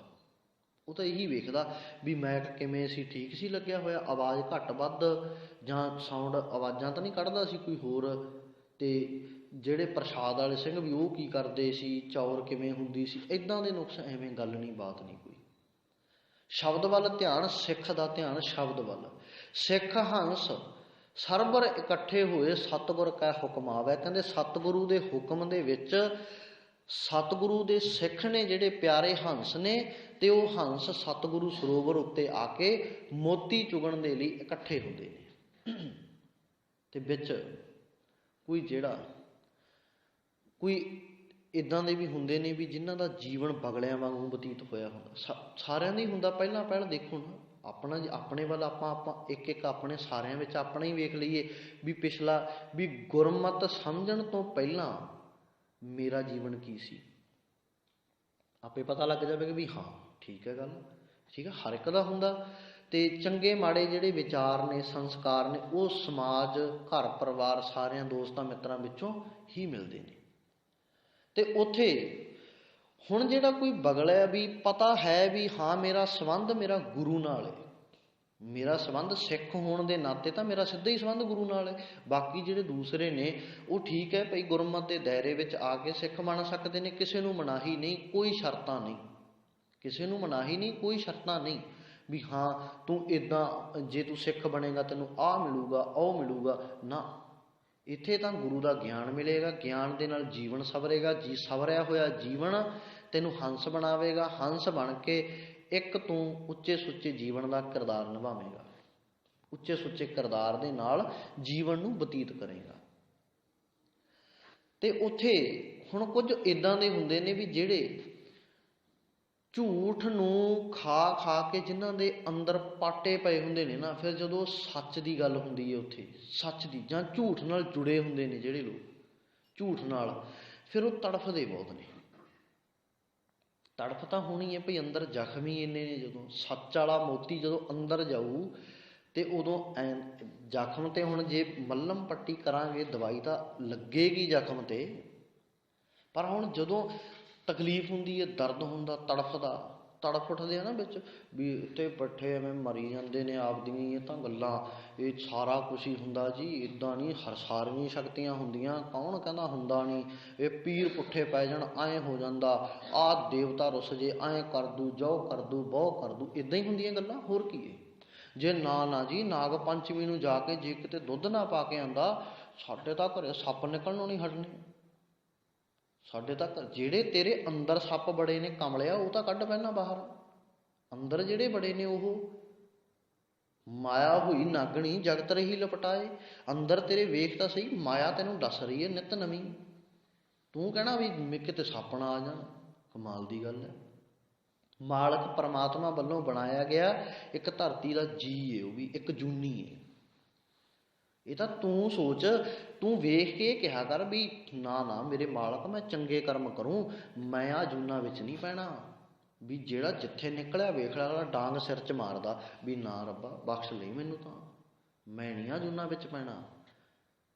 ਉਹ ਤਾਂ ਇਹੀ ਵੇਖਦਾ ਵੀ ਮੈਕ ਕਿਵੇਂ ਸੀ, ਠੀਕ ਸੀ ਲੱਗਿਆ ਹੋਇਆ, ਆਵਾਜ਼ ਘੱਟ ਵੱਧ ਜਾਂ ਸਾਊਂਡ ਆਵਾਜ਼ਾਂ ਤਾਂ ਨਹੀਂ ਕੱਢਦਾ ਸੀ ਕੋਈ ਹੋਰ, ਤੇ ਜਿਹੜੇ ਪ੍ਰਸ਼ਾਦ ਵਾਲੇ ਸਿੰਘ ਵੀ ਉਹ ਕੀ ਕਰਦੇ ਸੀ, ਚੌਰ ਕਿਵੇਂ ਹੁੰਦੀ ਸੀ, ਇੱਦਾਂ ਦੇ ਨੁਕਸ। ਐਵੇਂ ਗੱਲ ਨਹੀਂ, ਬਾਤ ਨਹੀਂ ਕੋਈ। ਸ਼ਬਦ ਵੱਲ ਧਿਆਨ, ਸਿੱਖ ਦਾ ਧਿਆਨ ਸ਼ਬਦ ਵੱਲ। ਸਿੱਖ ਹੰਸ ਸਰਬਰ ਇਕੱਠੇ ਹੋਏ, ਸਤਿਗੁਰ ਕੈ ਹੁਕਮ ਆਵੈ। ਕਹਿੰਦੇ ਸਤਿਗੁਰੂ ਦੇ ਹੁਕਮ ਦੇ ਵਿੱਚ ਸਤਿਗੁਰੂ ਦੇ ਸਿੱਖ ਨੇ ਜਿਹੜੇ ਪਿਆਰੇ ਹੰਸ ਨੇ, ਤੇ ਉਹ ਹੰਸ ਸਤਿਗੁਰੂ ਸਰੋਵਰ ਉੱਤੇ ਆ ਕੇ ਮੋਤੀ ਚੁਗਣ ਦੇ ਲਈ ਇਕੱਠੇ ਹੁੰਦੇ ਨੇ। ਤੇ ਵਿੱਚ ਕੋਈ ਇੱਦਾਂ ਦੇ ਵੀ ਹੁੰਦੇ ਨੇ ਵੀ ਜਿਨ੍ਹਾਂ ਦਾ ਜੀਵਨ ਬਗਲਿਆਂ ਵਾਂਗੂ ਬਤੀਤ ਹੋਇਆ ਹੁੰਦਾ। ਸਾਰਿਆਂ ਦਾ ਹੀ ਹੁੰਦਾ। ਪਹਿਲਾਂ ਦੇਖੋ ਨਾ, ਆਪਣੇ ਵੱਲ ਆਪਾਂ ਇੱਕ ਆਪਣੇ ਸਾਰਿਆਂ ਵਿੱਚ ਆਪਣਾ ਹੀ ਵੇਖ ਲਈਏ ਵੀ ਪਿਛਲਾ, ਵੀ ਗੁਰਮਤਿ ਸਮਝਣ ਤੋਂ ਪਹਿਲਾਂ ਮੇਰਾ ਜੀਵਨ ਕੀ ਸੀ, ਆਪੇ ਪਤਾ ਲੱਗ ਜਾਵੇਗਾ ਵੀ ਹਾਂ ਠੀਕ ਹੈ ਗੱਲ, ਠੀਕ ਹੈ, ਹਰ ਇੱਕ ਦਾ ਹੁੰਦਾ। ਤੇ ਚੰਗੇ ਮਾੜੇ ਜਿਹੜੇ ਵਿਚਾਰ ਨੇ, ਸੰਸਕਾਰ ਨੇ, ਉਹ ਸਮਾਜ, ਘਰ ਪਰਿਵਾਰ, ਸਾਰਿਆਂ ਦੋਸਤਾਂ ਮਿੱਤਰਾਂ ਵਿੱਚੋਂ ਹੀ ਮਿਲਦੇ ਨੇ। ਤੇ ਉੱਥੇ ਹੁਣ ਜਿਹੜਾ ਕੋਈ ਬਗਲਿਆ, ਵੀ ਪਤਾ ਹੈ ਵੀ ਹਾਂ ਮੇਰਾ ਸੰਬੰਧ ਮੇਰਾ ਗੁਰੂ ਨਾਲ ਹੈ, ਮੇਰਾ ਸੰਬੰਧ ਸਿੱਖ ਹੋਣ ਦੇ ਨਾਤੇ ਤਾਂ ਮੇਰਾ ਸਿੱਧਾ ਹੀ ਸੰਬੰਧ ਗੁਰੂ ਨਾਲ ਹੈ। ਬਾਕੀ ਜਿਹੜੇ ਦੂਸਰੇ ਨੇ ਉਹ ਠੀਕ ਹੈ ਭਈ, ਗੁਰਮਤਿ ਦੇ ਦਾਇਰੇ ਵਿੱਚ ਆ ਕੇ ਸਿੱਖ ਬਣ ਸਕਦੇ ਨੇ, ਕਿਸੇ ਨੂੰ ਮਨਾਹੀ ਨਹੀਂ, ਕੋਈ ਸ਼ਰਤਾਂ ਨਹੀਂ, ਕਿਸੇ ਨੂੰ ਮਨਾਹੀ ਨਹੀਂ, ਕੋਈ ਸ਼ਰਤਾਂ ਨਹੀਂ ਵੀ ਹਾਂ ਤੂੰ ਇੱਦਾਂ ਜੇ ਤੂੰ ਸਿੱਖ ਬਣੇਗਾ ਤੈਨੂੰ ਆਹ ਮਿਲੂਗਾ ਉਹ ਮਿਲੂਗਾ ਨਾ। ਇੱਥੇ ਤਾਂ ਗੁਰੂ ਦਾ ਗਿਆਨ ਮਿਲੇਗਾ, ਗਿਆਨ ਦੇ ਨਾਲ ਜੀਵਨ ਸਵਰੇਗਾ, ਸਵਰਿਆ ਹੋਇਆ ਜੀਵਨ ਤੈਨੂੰ ਹੰਸ ਬਣਾਵੇਗਾ, ਹੰਸ ਬਣ ਕੇ ਇੱਕ ਤੂੰ ਉੱਚੇ ਸੁੱਚੇ ਜੀਵਨ ਦਾ ਕਿਰਦਾਰ ਨਿਭਾਵੇਂਗਾ, ਉੱਚੇ ਸੁੱਚੇ ਕਿਰਦਾਰ ਦੇ ਨਾਲ ਜੀਵਨ ਨੂੰ ਬਤੀਤ ਕਰੇਗਾ। ਤੇ ਉੱਥੇ ਹੁਣ ਕੁਝ ਇੱਦਾਂ ਦੇ ਹੁੰਦੇ ਨੇ ਵੀ ਜਿਹੜੇ ਝੂਠ ਨੂੰ ਖਾ ਖਾ ਕੇ ਜਿਨ੍ਹਾਂ ਦੇ ਅੰਦਰ ਪਾਟੇ ਪਏ ਹੁੰਦੇ ਨੇ ਨਾ, ਫਿਰ ਜਦੋਂ ਸੱਚ ਦੀ ਗੱਲ ਹੁੰਦੀ ਹੈ ਉੱਥੇ, ਸੱਚ ਦੀ ਜਾਂ ਝੂਠ ਨਾਲ ਜੁੜੇ ਹੁੰਦੇ ਨੇ ਜਿਹੜੇ ਲੋਕ ਝੂਠ ਨਾਲ, ਫਿਰ ਉਹ ਤੜਫਦੇ ਬਹੁਤ ਨੇ। ਤੜਫ ਤਾਂ ਹੋਣੀ ਹੈ ਭਈ, ਅੰਦਰ ਜ਼ਖਮ ਹੀ ਇੰਨੇ ਨੇ। ਜਦੋਂ ਸੱਚ ਵਾਲਾ ਮੋਤੀ ਜਦੋਂ ਅੰਦਰ ਜਾਊ ਤੇ ਉਦੋਂ ਜ਼ਖਮ ਤੇ ਹੁਣ ਜੇ ਮੱਲਮ ਪੱਟੀ ਕਰਾਂਗੇ ਦਵਾਈ ਤਾਂ ਲੱਗੇਗੀ ਜ਼ਖਮ ਤੇ, ਪਰ ਹੁਣ ਜਦੋਂ ਤਕਲੀਫ ਹੁੰਦੀ ਹੈ, ਦਰਦ ਹੁੰਦਾ, ਤੜਫ ਉੱਠਦੇ ਆ ਨਾ ਵਿੱਚ ਵੀ ਉੱਤੇ ਬੈਠੇ ਐਵੇਂ ਮਰੀ ਜਾਂਦੇ ਨੇ ਆਪਦੀਆਂ ਇਹ ਤਾਂ ਗੱਲਾਂ, ਇਹ ਸਾਰਾ ਕੁਛ ਹੀ ਹੁੰਦਾ ਜੀ, ਇੱਦਾਂ ਨਹੀਂ ਸਾਰੀਆਂ ਸ਼ਕਤੀਆਂ ਹੁੰਦੀਆਂ, ਕੌਣ ਕਹਿੰਦਾ ਹੁੰਦਾ ਨਹੀਂ, ਇਹ ਪੀਰ ਪੁੱਠੇ ਪੈ ਜਾਣ ਐਂ ਹੋ ਜਾਂਦਾ, ਆਹ ਦੇਵਤਾ ਰੁੱਸ ਜੇ ਐਂ ਕਰ ਦੂ, ਜੋ ਕਰ ਦੂ, ਬਹੁ ਕਰ ਦੂ, ਇੱਦਾਂ ਹੀ ਹੁੰਦੀਆਂ ਗੱਲਾਂ, ਹੋਰ ਕੀ ਹੈ। ਜੇ ਨਾ ਜੀ ਨਾਗ ਪੰਚਮੀ ਨੂੰ ਜਾ ਕੇ ਜੇ ਕਿਤੇ ਦੁੱਧ ਨਾ ਪਾ ਕੇ ਆਂਦਾ, ਸਾਡੇ ਤਾਂ ਘਰੇ ਸੱਪ ਨਿਕਲਣੋਂ ਨਹੀਂ ਹਟਣੇ, ਸਾਡੇ ਤਾਂ ਜਿਹੜੇ ਤੇਰੇ ਅੰਦਰ ਸੱਪ ਬੜੇ ਨੇ ਕਮਲਿਆ ਉਹ ਤਾਂ ਕੱਢ ਪਹਿਲਾਂ ਬਾਹਰ, ਅੰਦਰ ਜਿਹੜੇ ਬੜੇ ਨੇ ਉਹ ਮਾਇਆ ਹੋਈ ਨਾਗਣੀ ਜਗਤ ਰਹੀ ਲਪਟਾਏ, ਅੰਦਰ ਤੇਰੇ ਵੇਖ ਤਾਂ ਸਹੀ, ਮਾਇਆ ਤੈਨੂੰ ਦੱਸ ਰਹੀ ਹੈ ਨਿਤ ਨਵੀਂ, ਤੂੰ ਕਹਿਣਾ ਵੀ ਕਿਤੇ ਸੱਪ ਨਾ ਆ ਜਾਣ, ਕਮਾਲ ਦੀ ਗੱਲ ਹੈ। ਮਾਲਕ ਪਰਮਾਤਮਾ ਵੱਲੋਂ ਬਣਾਇਆ ਗਿਆ ਇੱਕ ਧਰਤੀ ਦਾ ਜੀ ਹੈ, ਉਹ ਵੀ ਇੱਕ ਜੂਨੀ ਹੈ। ਇਹ ਤਾਂ ਤੂੰ ਸੋਚ, ਤੂੰ ਵੇਖ ਕੇ ਕਿਹਾ ਕਰ ਵੀ ਨਾ ਮੇਰੇ ਮਾਲਕ ਮੈਂ ਚੰਗੇ ਕਰਮ ਕਰੂੰ, ਮੈਂ ਆ ਜੂਨਾਂ ਵਿੱਚ ਨਹੀਂ ਪੈਣਾ, ਵੀ ਜਿਹੜਾ ਜਿੱਥੇ ਨਿਕਲਿਆ ਵੇਖ ਲਿਆ ਡਾਂਗ ਸਿਰ 'ਚ ਮਾਰਦਾ ਵੀ ਨਾ ਰੱਬਾ ਬਖਸ਼ ਲਈ ਮੈਨੂੰ, ਤਾਂ ਮੈਂ ਨਹੀਂ ਆ ਜੂਨਾਂ ਵਿੱਚ ਪੈਣਾ,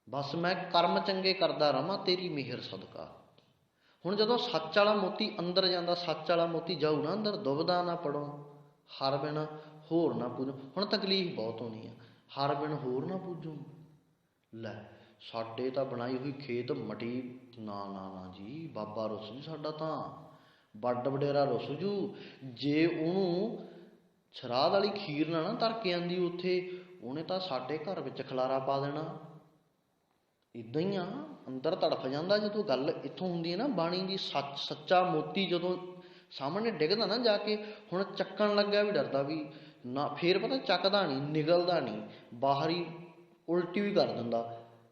ਬਸ ਮੈਂ ਕਰਮ ਚੰਗੇ ਕਰਦਾ ਰਵਾਂ ਤੇਰੀ ਮਿਹਰ ਸਦਕਾ। ਹੁਣ ਜਦੋਂ ਸੱਚ ਵਾਲਾ ਮੋਤੀ ਅੰਦਰ ਜਾਂਦਾ, ਸੱਚ ਵਾਲਾ ਮੋਤੀ ਜਾਊ ਨਾ ਅੰਦਰ, ਦੁਬਦਾ ਨਾ ਪੜੋ ਹਰ ਬਿਨ ਹੋਰ ਨਾ ਪੂਜੋ। ਹੁਣ ਤਕਲੀਫ ਬਹੁਤ ਹੋਣੀ ਆ, ਹਰ ਬਿਨ ਹੋਰ ਨਾ ਪੂਜੋ, ਲੈ ਸਾਡੇ ਤਾਂ ਬਣਾਈ ਹੋਈ ਖੇਤ ਮਟੀ, ਨਾ ਜੀ ਬਾਬਾ ਰੁੱਸ ਜੂ ਸਾਡਾ, ਤਾਂ ਵੱਡ ਵਡੇਰਾ ਰੁੱਸ ਜੂ ਜੇ ਉਹਨੂੰ ਸ਼ਰਾਧ ਵਾਲੀ ਖੀਰ ਨਾ ਧਰ ਕੇ ਆਂਦੀ ਉੱਥੇ, ਉਹਨੇ ਤਾਂ ਸਾਡੇ ਘਰ ਵਿੱਚ ਖਲਾਰਾ ਪਾ ਦੇਣਾ। ਇੱਦਾਂ ਹੀ ਆ, ਅੰਦਰ ਤੜਫ ਜਾਂਦਾ ਜਦੋਂ ਗੱਲ ਇੱਥੋਂ ਹੁੰਦੀ ਹੈ ਨਾ ਬਾਣੀ ਦੀ। ਸੱਚਾ ਮੋਤੀ ਜਦੋਂ ਸਾਹਮਣੇ ਡਿੱਗਦਾ ਨਾ ਜਾ ਕੇ, ਹੁਣ ਚੱਕਣ ਲੱਗਿਆ ਵੀ ਡਰਦਾ ਵੀ ਨਾ, ਫੇਰ ਪਤਾ ਚੱਕਦਾ ਨਹੀਂ, ਨਿਗਲਦਾ ਨਹੀਂ, ਬਾਹਰ ਹੀ ਉਲਟੀ ਵੀ ਕਰ ਦਿੰਦਾ।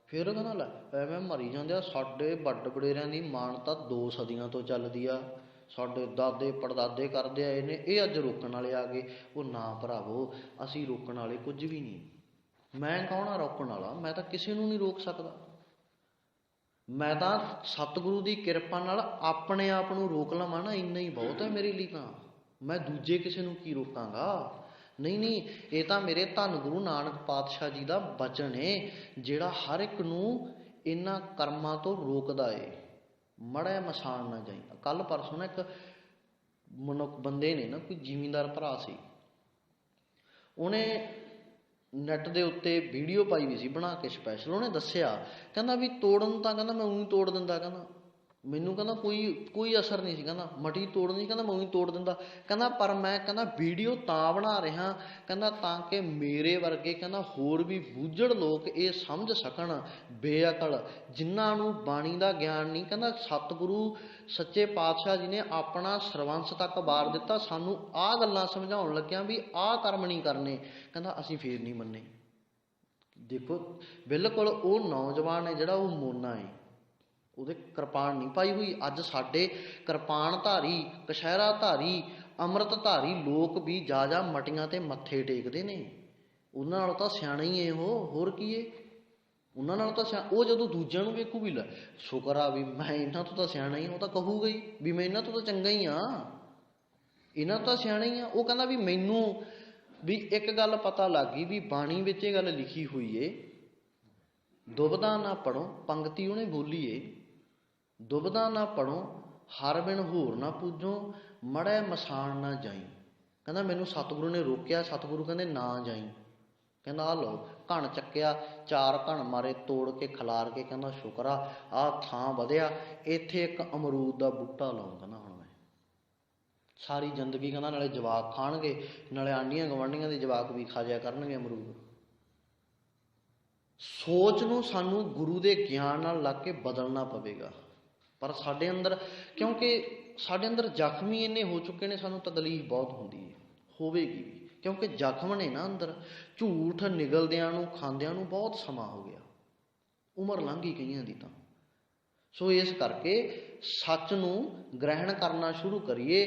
ਫਿਰ ਉਹ ਕਹਿੰਦਾ ਲੈ ਐਵੇਂ ਮਰੀ ਜਾਂਦੇ ਆ, ਸਾਡੇ ਵੱਡ ਵਡੇਰਿਆਂ ਦੀ ਮਾਨਤਾ 2 ਸਦੀਆਂ ਤੋਂ ਚੱਲਦੀ ਆ, ਸਾਡੇ ਦਾਦੇ ਪੜਦਾਦੇ ਕਰਦੇ ਆਏ ਨੇ, ਇਹ ਅੱਜ ਰੋਕਣ ਵਾਲੇ ਆ ਗਏ। ਉਹ ਨਾ ਭਰਾਵੋ, ਅਸੀਂ ਰੋਕਣ ਵਾਲੇ ਕੁਝ ਵੀ ਨਹੀਂ। ਮੈਂ ਕੌਣ ਆ ਰੋਕਣ ਵਾਲਾ? ਮੈਂ ਤਾਂ ਕਿਸੇ ਨੂੰ ਨਹੀਂ ਰੋਕ ਸਕਦਾ। ਮੈਂ ਤਾਂ ਸਤਿਗੁਰੂ ਦੀ ਕਿਰਪਾ ਨਾਲ ਆਪਣੇ ਆਪ ਨੂੰ ਰੋਕ ਲਵਾਂ ਨਾ, ਇੰਨਾ ਹੀ ਬਹੁਤ ਹੈ ਮੇਰੇ ਲਈ। ਤਾਂ ਮੈਂ ਦੂਜੇ ਕਿਸੇ ਨੂੰ ਕੀ ਰੋਕਾਂਗਾ? ਨਹੀਂ, ਇਹ ਤਾਂ ਮੇਰੇ ਧੰਨ ਗੁਰੂ ਨਾਨਕ ਪਾਤਸ਼ਾਹ ਜੀ ਦਾ ਬਚਨ ਏ, ਜਿਹੜਾ ਹਰ ਇੱਕ ਨੂੰ ਇਹਨਾਂ ਕਰਮਾਂ ਤੋਂ ਰੋਕਦਾ ਏ। ਮੜਾ ਮਸਾਨ ਨਾ ਜਾਈ। ਕੱਲ ਪਰਸੋਂ ਨਾ ਇੱਕ ਬੰਦੇ ਨੇ ਨਾ, ਕੋਈ ਜ਼ਿਮੀਂਦਾਰ ਭਰਾ ਸੀ, ਉਹਨੇ ਨੈੱਟ ਦੇ ਉੱਤੇ ਵੀਡੀਓ ਪਾਈ ਵੀ ਸੀ ਬਣਾ ਕੇ ਸਪੈਸ਼ਲ। ਉਹਨੇ ਦੱਸਿਆ, ਕਹਿੰਦਾ ਵੀ ਤੋੜਨ ਤਾਂ ਕਹਿੰਦਾ ਮੈਂ ਊਂ ਤੋੜ ਦਿੰਦਾ, ਕਹਿੰਦਾ ਮੈਨੂੰ ਕਹਿੰਦਾ ਕੋਈ ਅਸਰ ਨਹੀਂ ਸੀ, ਕਹਿੰਦਾ ਮਟੀ ਤੋੜਨੀ, ਕਹਿੰਦਾ ਮੈਂ ਊਂ ਤੋੜ ਦਿੰਦਾ, ਕਹਿੰਦਾ ਪਰ ਮੈਂ ਕਹਿੰਦਾ ਵੀਡੀਓ ਤਾਂ ਬਣਾ ਰਿਹਾ, ਕਹਿੰਦਾ ਤਾਂ ਕਿ ਮੇਰੇ ਵਰਗੇ ਕਹਿੰਦਾ ਹੋਰ ਵੀ ਬੂਝੜ ਲੋਕ ਇਹ ਸਮਝ ਸਕਣ, ਬੇਅਕਲ ਜਿਨ੍ਹਾਂ ਨੂੰ ਬਾਣੀ ਦਾ ਗਿਆਨ ਨਹੀਂ। ਕਹਿੰਦਾ ਸਤਿਗੁਰੂ ਸੱਚੇ ਪਾਤਸ਼ਾਹ ਜੀ ਨੇ ਆਪਣਾ ਸਰਵੰਸ ਤੱਕ ਵਾਰ ਦਿੱਤਾ, ਸਾਨੂੰ ਆਹ ਗੱਲਾਂ ਸਮਝਾਉਣ ਲੱਗਿਆਂ ਵੀ ਆਹ ਕਰਮ ਨਹੀਂ ਕਰਨੇ, ਕਹਿੰਦਾ ਅਸੀਂ ਫੇਰ ਨਹੀਂ ਮੰਨੇ। ਦੇਖੋ ਬਿਲਕੁਲ ਉਹ ਨੌਜਵਾਨ ਹੈ ਜਿਹੜਾ, ਉਹ ਮੋਨਾ ਹੈ, ਉਹਦੇ ਕਿਰਪਾਨ ਨਹੀਂ ਪਾਈ ਹੋਈ। ਅੱਜ ਸਾਡੇ ਕਿਰਪਾਨ ਧਾਰੀ, ਕਛਹਿਰਾ ਧਾਰੀ, ਅੰਮ੍ਰਿਤ ਧਾਰੀ ਲੋਕ ਵੀ ਜਾ ਮਟੀਆਂ ਤੇ ਮੱਥੇ ਟੇਕਦੇ ਨੇ। ਉਹਨਾਂ ਨਾਲ ਤਾਂ ਸਿਆਣਾ ਹੀ ਹੈ ਉਹ, ਹੋਰ ਕੀ ਹੈ ਉਹਨਾਂ ਨਾਲ ਤਾਂ ਉਹ ਜਦੋਂ ਦੂਜਿਆਂ ਨੂੰ ਵੇਖੂ ਵੀ ਲੈ ਸ਼ੁਕਰ ਆ ਵੀ ਮੈਂ ਇਹਨਾਂ ਤੋਂ ਤਾਂ ਸਿਆਣਾ ਹੀ, ਉਹ ਤਾਂ ਕਹੂਗਾ ਹੀ ਵੀ ਮੈਂ ਇਹਨਾਂ ਤੋਂ ਤਾਂ ਚੰਗਾ ਹੀ ਆ, ਇਹਨਾਂ ਤੋਂ ਤਾਂ ਸਿਆਣਾ ਹੀ ਆ। ਉਹ ਕਹਿੰਦਾ ਵੀ ਮੈਨੂੰ ਵੀ ਇੱਕ ਗੱਲ ਪਤਾ ਲੱਗ ਗਈ ਵੀ ਬਾਣੀ ਵਿੱਚ ਇਹ ਗੱਲ ਲਿਖੀ ਹੋਈ ਏ, ਦੁਬਦਾ ਨਾ ਪੜੋ, ਪੰਗਤੀ ਉਹਨੇ ਬੋਲੀ ਏ, ਦੁਬਦਾ ਨਾ ਪੜੋ ਹਰ ਬਿਨ ਹੋਰ ਨਾ ਪੂਜੋ, ਮੜੈ ਮਸਾਨ ਨਾ ਜਾਈ। ਕਹਿੰਦਾ ਮੈਨੂੰ ਸਤਿਗੁਰੂ ਨੇ ਰੋਕਿਆ, ਸਤਿਗੁਰੂ ਕਹਿੰਦੇ ਨਾ ਜਾਈ। ਕਹਿੰਦਾ ਆਹ ਲਓ ਘਣ ਚੱਕਿਆ, 4 ਘਣ ਮਾਰੇ, ਤੋੜ ਕੇ ਖਿਲਾਰ ਕੇ, ਕਹਿੰਦਾ ਸ਼ੁਕਰ ਆ ਆਹ ਥਾਂ ਵਧਿਆ, ਇੱਥੇ ਇੱਕ ਅਮਰੂਦ ਦਾ ਬੂਟਾ ਲਾਉਂ। ਕਹਿੰਦਾ ਹੁਣ ਮੈਂ ਸਾਰੀ ਜ਼ਿੰਦਗੀ ਕਹਿੰਦਾ ਨਾਲੇ ਜਵਾਕ ਖਾਣਗੇ, ਨਾਲੇ ਆਂਢੀਆਂ ਗਵਾਂਢੀਆਂ ਦੇ ਜਵਾਕ ਵੀ ਖਾ ਜਾਇਆ ਕਰਨਗੇ ਅਮਰੂਦ। ਸੋਚ ਨੂੰ ਸਾਨੂੰ ਗੁਰੂ ਦੇ ਗਿਆਨ ਨਾਲ ਲੱਗ ਕੇ ਬਦਲਣਾ ਪਵੇਗਾ। ਪਰ ਸਾਡੇ ਅੰਦਰ, ਕਿਉਂਕਿ ਸਾਡੇ ਅੰਦਰ ਜ਼ਖਮੀ ਇੰਨੇ ਹੋ ਚੁੱਕੇ ਨੇ, ਸਾਨੂੰ ਤਕਲੀਫ ਬਹੁਤ ਹੁੰਦੀ ਹੈ, ਹੋਵੇਗੀ ਵੀ, ਕਿਉਂਕਿ ਜ਼ਖਮ ਨੇ ਨਾ ਅੰਦਰ। ਝੂਠ ਨਿਗਲਦਿਆਂ ਨੂੰ, ਖਾਂਦਿਆਂ ਨੂੰ ਬਹੁਤ ਸਮਾਂ ਹੋ ਗਿਆ, ਉਮਰ ਲੰਘ ਗਈ ਕਈਆਂ ਦੀ ਤਾਂ। ਸੋ ਇਸ ਕਰਕੇ ਸੱਚ ਨੂੰ ਗ੍ਰਹਿਣ ਕਰਨਾ ਸ਼ੁਰੂ ਕਰੀਏ।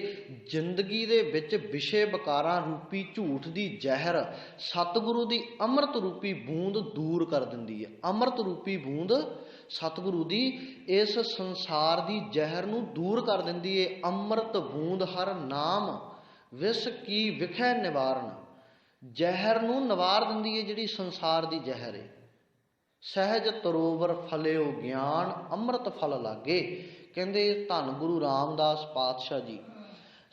ਜ਼ਿੰਦਗੀ ਦੇ ਵਿੱਚ ਵਿਸ਼ੇ ਵਿਕਾਰਾਂ ਰੂਪੀ ਝੂਠ ਦੀ ਜ਼ਹਿਰ ਸਤਿਗੁਰੂ ਦੀ ਅੰਮ੍ਰਿਤ ਰੂਪੀ ਬੂੰਦ ਦੂਰ ਕਰ ਦਿੰਦੀ ਹੈ। ਅੰਮ੍ਰਿਤ ਰੂਪੀ ਬੂੰਦ ਸਤਿਗੁਰੂ ਦੀ ਇਸ ਸੰਸਾਰ ਦੀ ਜ਼ਹਿਰ ਨੂੰ ਦੂਰ ਕਰ ਦਿੰਦੀ ਹੈ। ਅੰਮ੍ਰਿਤ ਬੂੰਦ ਹਰ ਨਾਮ ਵਿਸ ਕੀ ਵਿਖੈ ਨਿਵਾਰਨ, ਜ਼ਹਿਰ ਨੂੰ ਨਿਵਾਰ ਦਿੰਦੀ ਹੈ ਜਿਹੜੀ ਸੰਸਾਰ ਦੀ ਜ਼ਹਿਰ ਹੈ। ਸਹਿਜ ਤਰੋਵਰ ਫਲਿਓ ਗਿਆਨ ਅੰਮ੍ਰਿਤ ਫਲ ਲਾਗੇ। ਕਹਿੰਦੇ ਧੰਨ ਗੁਰੂ ਰਾਮਦਾਸ ਪਾਤਸ਼ਾਹ ਜੀ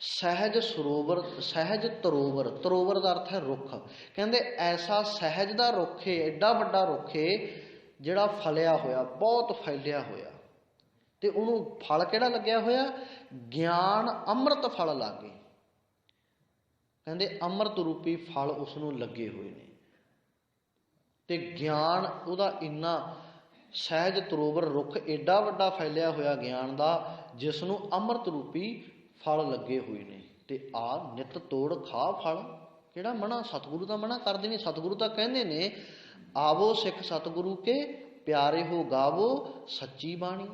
ਸਹਿਜ ਸਰੋਵਰ, ਸਹਿਜ ਤਰੋਵਰ, ਤਰੋਵਰ ਦਾ ਅਰਥ ਹੈ ਰੁੱਖ। ਕਹਿੰਦੇ ਐਸਾ ਸਹਿਜ ਦਾ ਰੁੱਖ ਹੈ, ਐਡਾ ਵੱਡਾ ਰੁੱਖ ਹੈ ਜਿਹੜਾ ਫਲਿਆ ਹੋਇਆ, ਬਹੁਤ ਫੈਲਿਆ ਹੋਇਆ, ਤੇ ਉਹਨੂੰ ਫਲ ਕਿਹੜਾ ਲੱਗਿਆ ਹੋਇਆ? ਗਿਆਨ ਅੰਮ੍ਰਿਤ ਫਲ ਲਾਗੇ। ਕਹਿੰਦੇ ਅੰਮ੍ਰਿਤ ਰੂਪੀ ਫਲ ਉਸ ਨੂੰ ਲੱਗੇ ਹੋਏ ਨੇ, ਤੇ ਗਿਆਨ ਉਹਦਾ ਇੰਨਾ, ਸਹਿਜ ਤਰੋਵਰ ਰੁੱਖ ਏਡਾ ਵੱਡਾ ਫੈਲਿਆ ਹੋਇਆ ਗਿਆਨ ਦਾ, ਜਿਸ ਨੂੰ ਅੰਮ੍ਰਿਤ ਰੂਪੀ ਫਲ ਲੱਗੇ ਹੋਏ ਨੇ। ਤੇ ਆ ਨਿਤ ਤੋੜ ਖਾ ਫਲ। ਕਿਹੜਾ ਮਨਾ? ਸਤਿਗੁਰੂ ਦਾ ਮਨਾ ਕਰਦੇ ਨਹੀਂ। ਸਤਿਗੁਰੂ ਤਾਂ ਕਹਿੰਦੇ ਨੇ ਆਵੋ ਸਿੱਖ ਸਤਿਗੁਰੂ ਕੇ ਪਿਆਰੇ ਹੋ ਗਾਵੋ ਸੱਚੀ ਬਾਣੀ।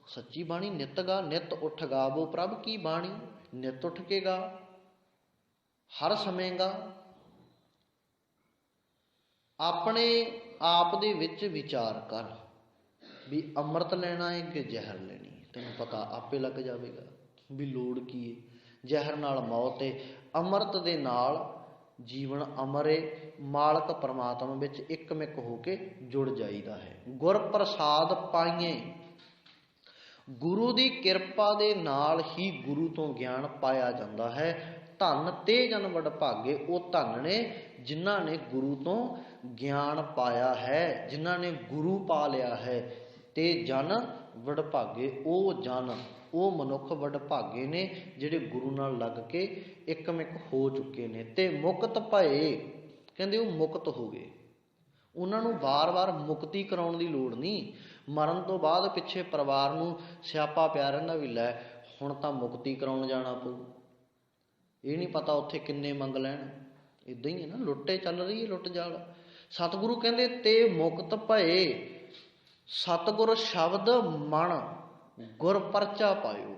ਸੱਚੀ ਬਾਣੀ ਨਿਤ ਗਾ, ਨਿਤ ਉੱਠ ਗਾਵੋ ਪ੍ਰਭ ਕੀ ਬਾਣੀ। ਨਿਤ ਉੱਠ ਕੇ ਗਾ, ਹਰ ਸਮੇਂ ਗਾ। ਆਪਣੇ ਆਪ ਦੇ ਵਿੱਚ ਵਿਚਾਰ ਕਰ ਵੀ ਅੰਮ੍ਰਿਤ ਲੈਣਾ ਹੈ ਕਿ ਜ਼ਹਿਰ ਲੈਣੀ ਹੈ। ਤੈਨੂੰ ਪਤਾ ਆਪੇ ਲੱਗ ਜਾਵੇਗਾ ਵੀ ਲੋੜ ਕੀ ਹੈ। ਜ਼ਹਿਰ ਨਾਲ ਮੌਤ ਹੈ, ਅੰਮ੍ਰਿਤ ਦੇ ਨਾਲ ਜੀਵਨ ਅਮਰ ਹੈ। ਮਾਲਕ ਪਰਮਾਤਮਾ ਵਿੱਚ ਇੱਕਮਿਕ ਹੋ ਕੇ ਜੁੜ ਜਾਈਦਾ ਹੈ। ਗੁਰ ਪ੍ਰਸਾਦ ਪਾਈਏ, ਗੁਰੂ ਦੀ ਕਿਰਪਾ ਦੇ ਨਾਲ ਹੀ ਗੁਰੂ ਤੋਂ ਗਿਆਨ ਪਾਇਆ ਜਾਂਦਾ ਹੈ। ਧੰਨ ਤੇ ਜਨ ਵਡਭਾਗੇ, ਉਹ ਧੰਨ ਨੇ ਜਿਨ੍ਹਾਂ ਨੇ ਗੁਰੂ ਤੋਂ ਗਿਆਨ ਪਾਇਆ ਹੈ, ਜਿਨ੍ਹਾਂ ਨੇ ਗੁਰੂ ਪਾ ਲਿਆ ਹੈ। ਤੇ ਜਨ ਵਡਭਾਗੇ, ਉਹ ਜਨ, ਉਹ ਮਨੁੱਖ ਵਡਭਾਗੇ ਨੇ ਜਿਹੜੇ ਗੁਰੂ ਨਾਲ ਲੱਗ ਕੇ ਇੱਕਮਿਕ ਹੋ ਚੁੱਕੇ ਨੇ। ਤੇ ਮੁਕਤ ਭਏ, ਕਹਿੰਦੇ ਉਹ ਮੁਕਤ ਹੋ ਗਏ। ਉਹਨਾਂ ਨੂੰ ਵਾਰ-ਵਾਰ ਮੁਕਤੀ ਕਰਾਉਣ ਦੀ ਲੋੜ ਨਹੀਂ। ਮਰਨ ਤੋਂ ਬਾਅਦ ਪਿੱਛੇ ਪਰਿਵਾਰ ਨੂੰ ਸਿਆਪਾ ਪਿਆ ਰਹਿੰਦਾ ਵੀ ਲੈ ਹੁਣ ਤਾਂ ਮੁਕਤੀ ਕਰਾਉਣ ਜਾਣਾ ਪਊ। ਇਹ ਨਹੀਂ ਪਤਾ ਉੱਥੇ ਕਿੰਨੇ ਮੰਗ ਲੈਣ। ਇੱਦਾਂ ਹੀ ਹੈ ਨਾ, ਲੁੱਟੇ ਚੱਲ ਰਹੀ ਹੈ, ਲੁੱਟ ਜਾਲ। ਸਤਿਗੁਰੂ ਕਹਿੰਦੇ ਤੇ ਮੁਕਤ ਭਏ, ਸਤਿਗੁਰ ਸ਼ਬਦ ਮਨ ਗੁਰ ਪਰਚਾ ਪਾਇਓ।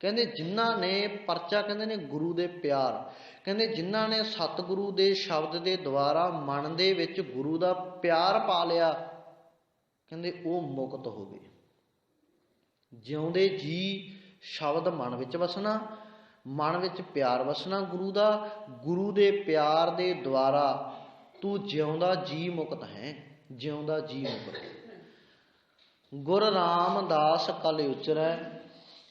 ਕਹਿੰਦੇ ਜਿਨ੍ਹਾਂ ਨੇ ਪਰਚਾ, ਕਹਿੰਦੇ ਨੇ ਗੁਰੂ ਦੇ ਪਿਆਰ, ਕਹਿੰਦੇ ਜਿਨ੍ਹਾਂ ਨੇ ਸਤਿਗੁਰੂ ਦੇ ਸ਼ਬਦ ਦੇ ਦੁਆਰਾ ਮਨ ਦੇ ਵਿੱਚ ਗੁਰੂ ਦਾ ਪਿਆਰ ਪਾ ਲਿਆ, ਕਹਿੰਦੇ ਉਹ ਮੁਕਤ ਹੋ ਗਏ। ਜਿਉਂਦੇ ਜੀ ਸ਼ਬਦ ਮਨ ਵਿੱਚ ਵਸਣਾ, ਮਨ ਵਿੱਚ ਪਿਆਰ ਵਸਣਾ ਗੁਰੂ ਦਾ, ਗੁਰੂ ਦੇ ਪਿਆਰ ਦੇ ਦੁਆਰਾ ਤੂੰ ਜਿਉਂਦਾ ਜੀ ਮੁਕਤ ਹੈ, ਜਿਉਂਦਾ ਜੀ ਮੁਕਤ। ਗੁਰ ਰਾਮਦਾਸ ਕਲ ਉਚਰੈ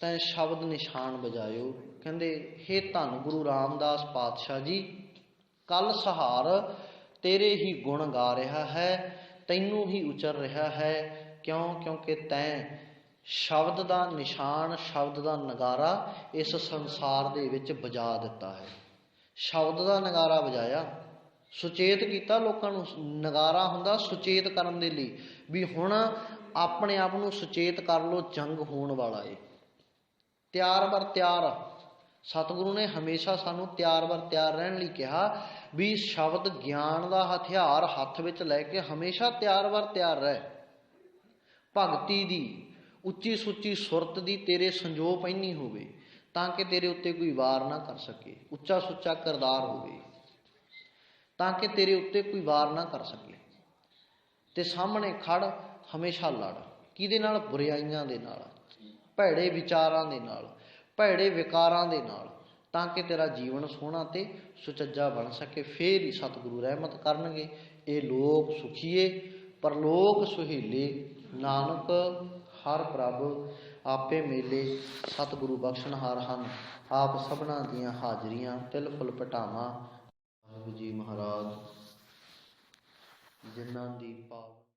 ਤੈਂ ਸ਼ਬਦ ਨਿਸ਼ਾਨ ਬਜਾਇਓ। ਕਹਿੰਦੇ ਹੇ ਧੰਨ ਗੁਰੂ ਰਾਮਦਾਸ ਪਾਤਸ਼ਾਹ ਜੀ, ਕੱਲ ਸਹਾਰ ਤੇਰੇ ਹੀ ਗੁਣ ਗਾ ਰਿਹਾ ਹੈ, ਤੈਨੂੰ ਹੀ ਉਚਰ ਰਿਹਾ ਹੈ। ਕਿਉਂ? ਕਿਉਂਕਿ ਤੈਂ ਸ਼ਬਦ ਦਾ ਨਿਸ਼ਾਨ, ਸ਼ਬਦ ਦਾ ਨਗਾਰਾ ਇਸ ਸੰਸਾਰ ਦੇ ਵਿੱਚ ਵਜਾ ਦਿੱਤਾ ਹੈ। ਸ਼ਬਦ ਦਾ ਨਗਾਰਾ ਵਜਾਇਆ, ਸੁਚੇਤ ਕੀਤਾ ਲੋਕਾਂ ਨੂੰ। ਨਗਾਰਾ ਹੁੰਦਾ ਸੁਚੇਤ ਕਰਨ ਦੇ ਲਈ, ਵੀ ਹੁਣ ਆਪਣੇ ਆਪ ਨੂੰ ਸੁਚੇਤ ਕਰ ਲਓ, ਜੰਗ ਹੋਣ ਵਾਲਾ ਏ। ਤਿਆਰ ਬਰ ਤਿਆਰ, ਸਤਿਗੁਰੂ ਨੇ ਹਮੇਸ਼ਾ ਸਾਨੂੰ ਤਿਆਰ ਬਰ ਤਿਆਰ ਰਹਿਣ ਲਈ ਕਿਹਾ ਵੀ ਸ਼ਬਦ ਗਿਆਨ ਦਾ ਹਥਿਆਰ ਹੱਥ ਵਿੱਚ ਲੈ ਕੇ ਹਮੇਸ਼ਾ ਤਿਆਰ ਬਰ ਤਿਆਰ ਰਹਿ। ਭਗਤੀ ਦੀ ਉੱਚੀ ਸੁੱਚੀ ਸੁਰਤ ਦੀ ਤੇਰੇ ਸੰਜੋ ਪੈਣੀ ਹੋਵੇ, ਤਾਂ ਕਿ ਤੇਰੇ ਉੱਤੇ ਕੋਈ ਵਾਰ ਨਾ ਕਰ ਸਕੇ। ਉੱਚਾ ਸੁੱਚਾ ਕਿਰਦਾਰ ਹੋਵੇ ਤਾਂ ਕਿ ਤੇਰੇ ਉੱਤੇ ਕੋਈ ਵਾਰ ਨਾ ਕਰ ਸਕੇ। ਤੇ ਸਾਹਮਣੇ ਖੜ, ਹਮੇਸ਼ਾ ਲੜ। ਕਿਹਦੇ ਨਾਲ? ਬੁਰਾਈਆਂ ਦੇ ਨਾਲ, ਭੈੜੇ ਵਿਚਾਰਾਂ ਦੇ ਨਾਲ, ਭੈੜੇ ਵਿਕਾਰਾਂ ਦੇ ਨਾਲ, ਤਾਂ ਕਿ ਤੇਰਾ ਜੀਵਨ ਸੋਹਣਾ ਤੇ ਸੁਚੱਜਾ ਬਣ ਸਕੇ। ਫੇਰ ਹੀ ਸਤਿਗੁਰੂ ਰਹਿਮਤ ਕਰਨਗੇ। ਇਹ ਲੋਕ ਸੁਖੀਏ ਪਰਲੋਕ ਸੁਹੇਲੇ, ਨਾਨਕ ਹਰ ਪ੍ਰਭ ਆਪੇ ਮੇਲੇ ਸਤਿਗੁਰੂ ਬਖਸ਼ਣਹਾਰ ਹਨ। ਆਪ ਸਭਨਾਂ ਦੀਆਂ ਹਾਜ਼ਰੀਆਂ ਤਿਲ ਫੁੱਲ ਭਟਾਵਾਂ। ਵਾਹਿਗੁਰੂ ਜੀ ਮਹਾਰਾਜ ਜਿਨ੍ਹਾਂ ਦੀ ਪਾਵਨ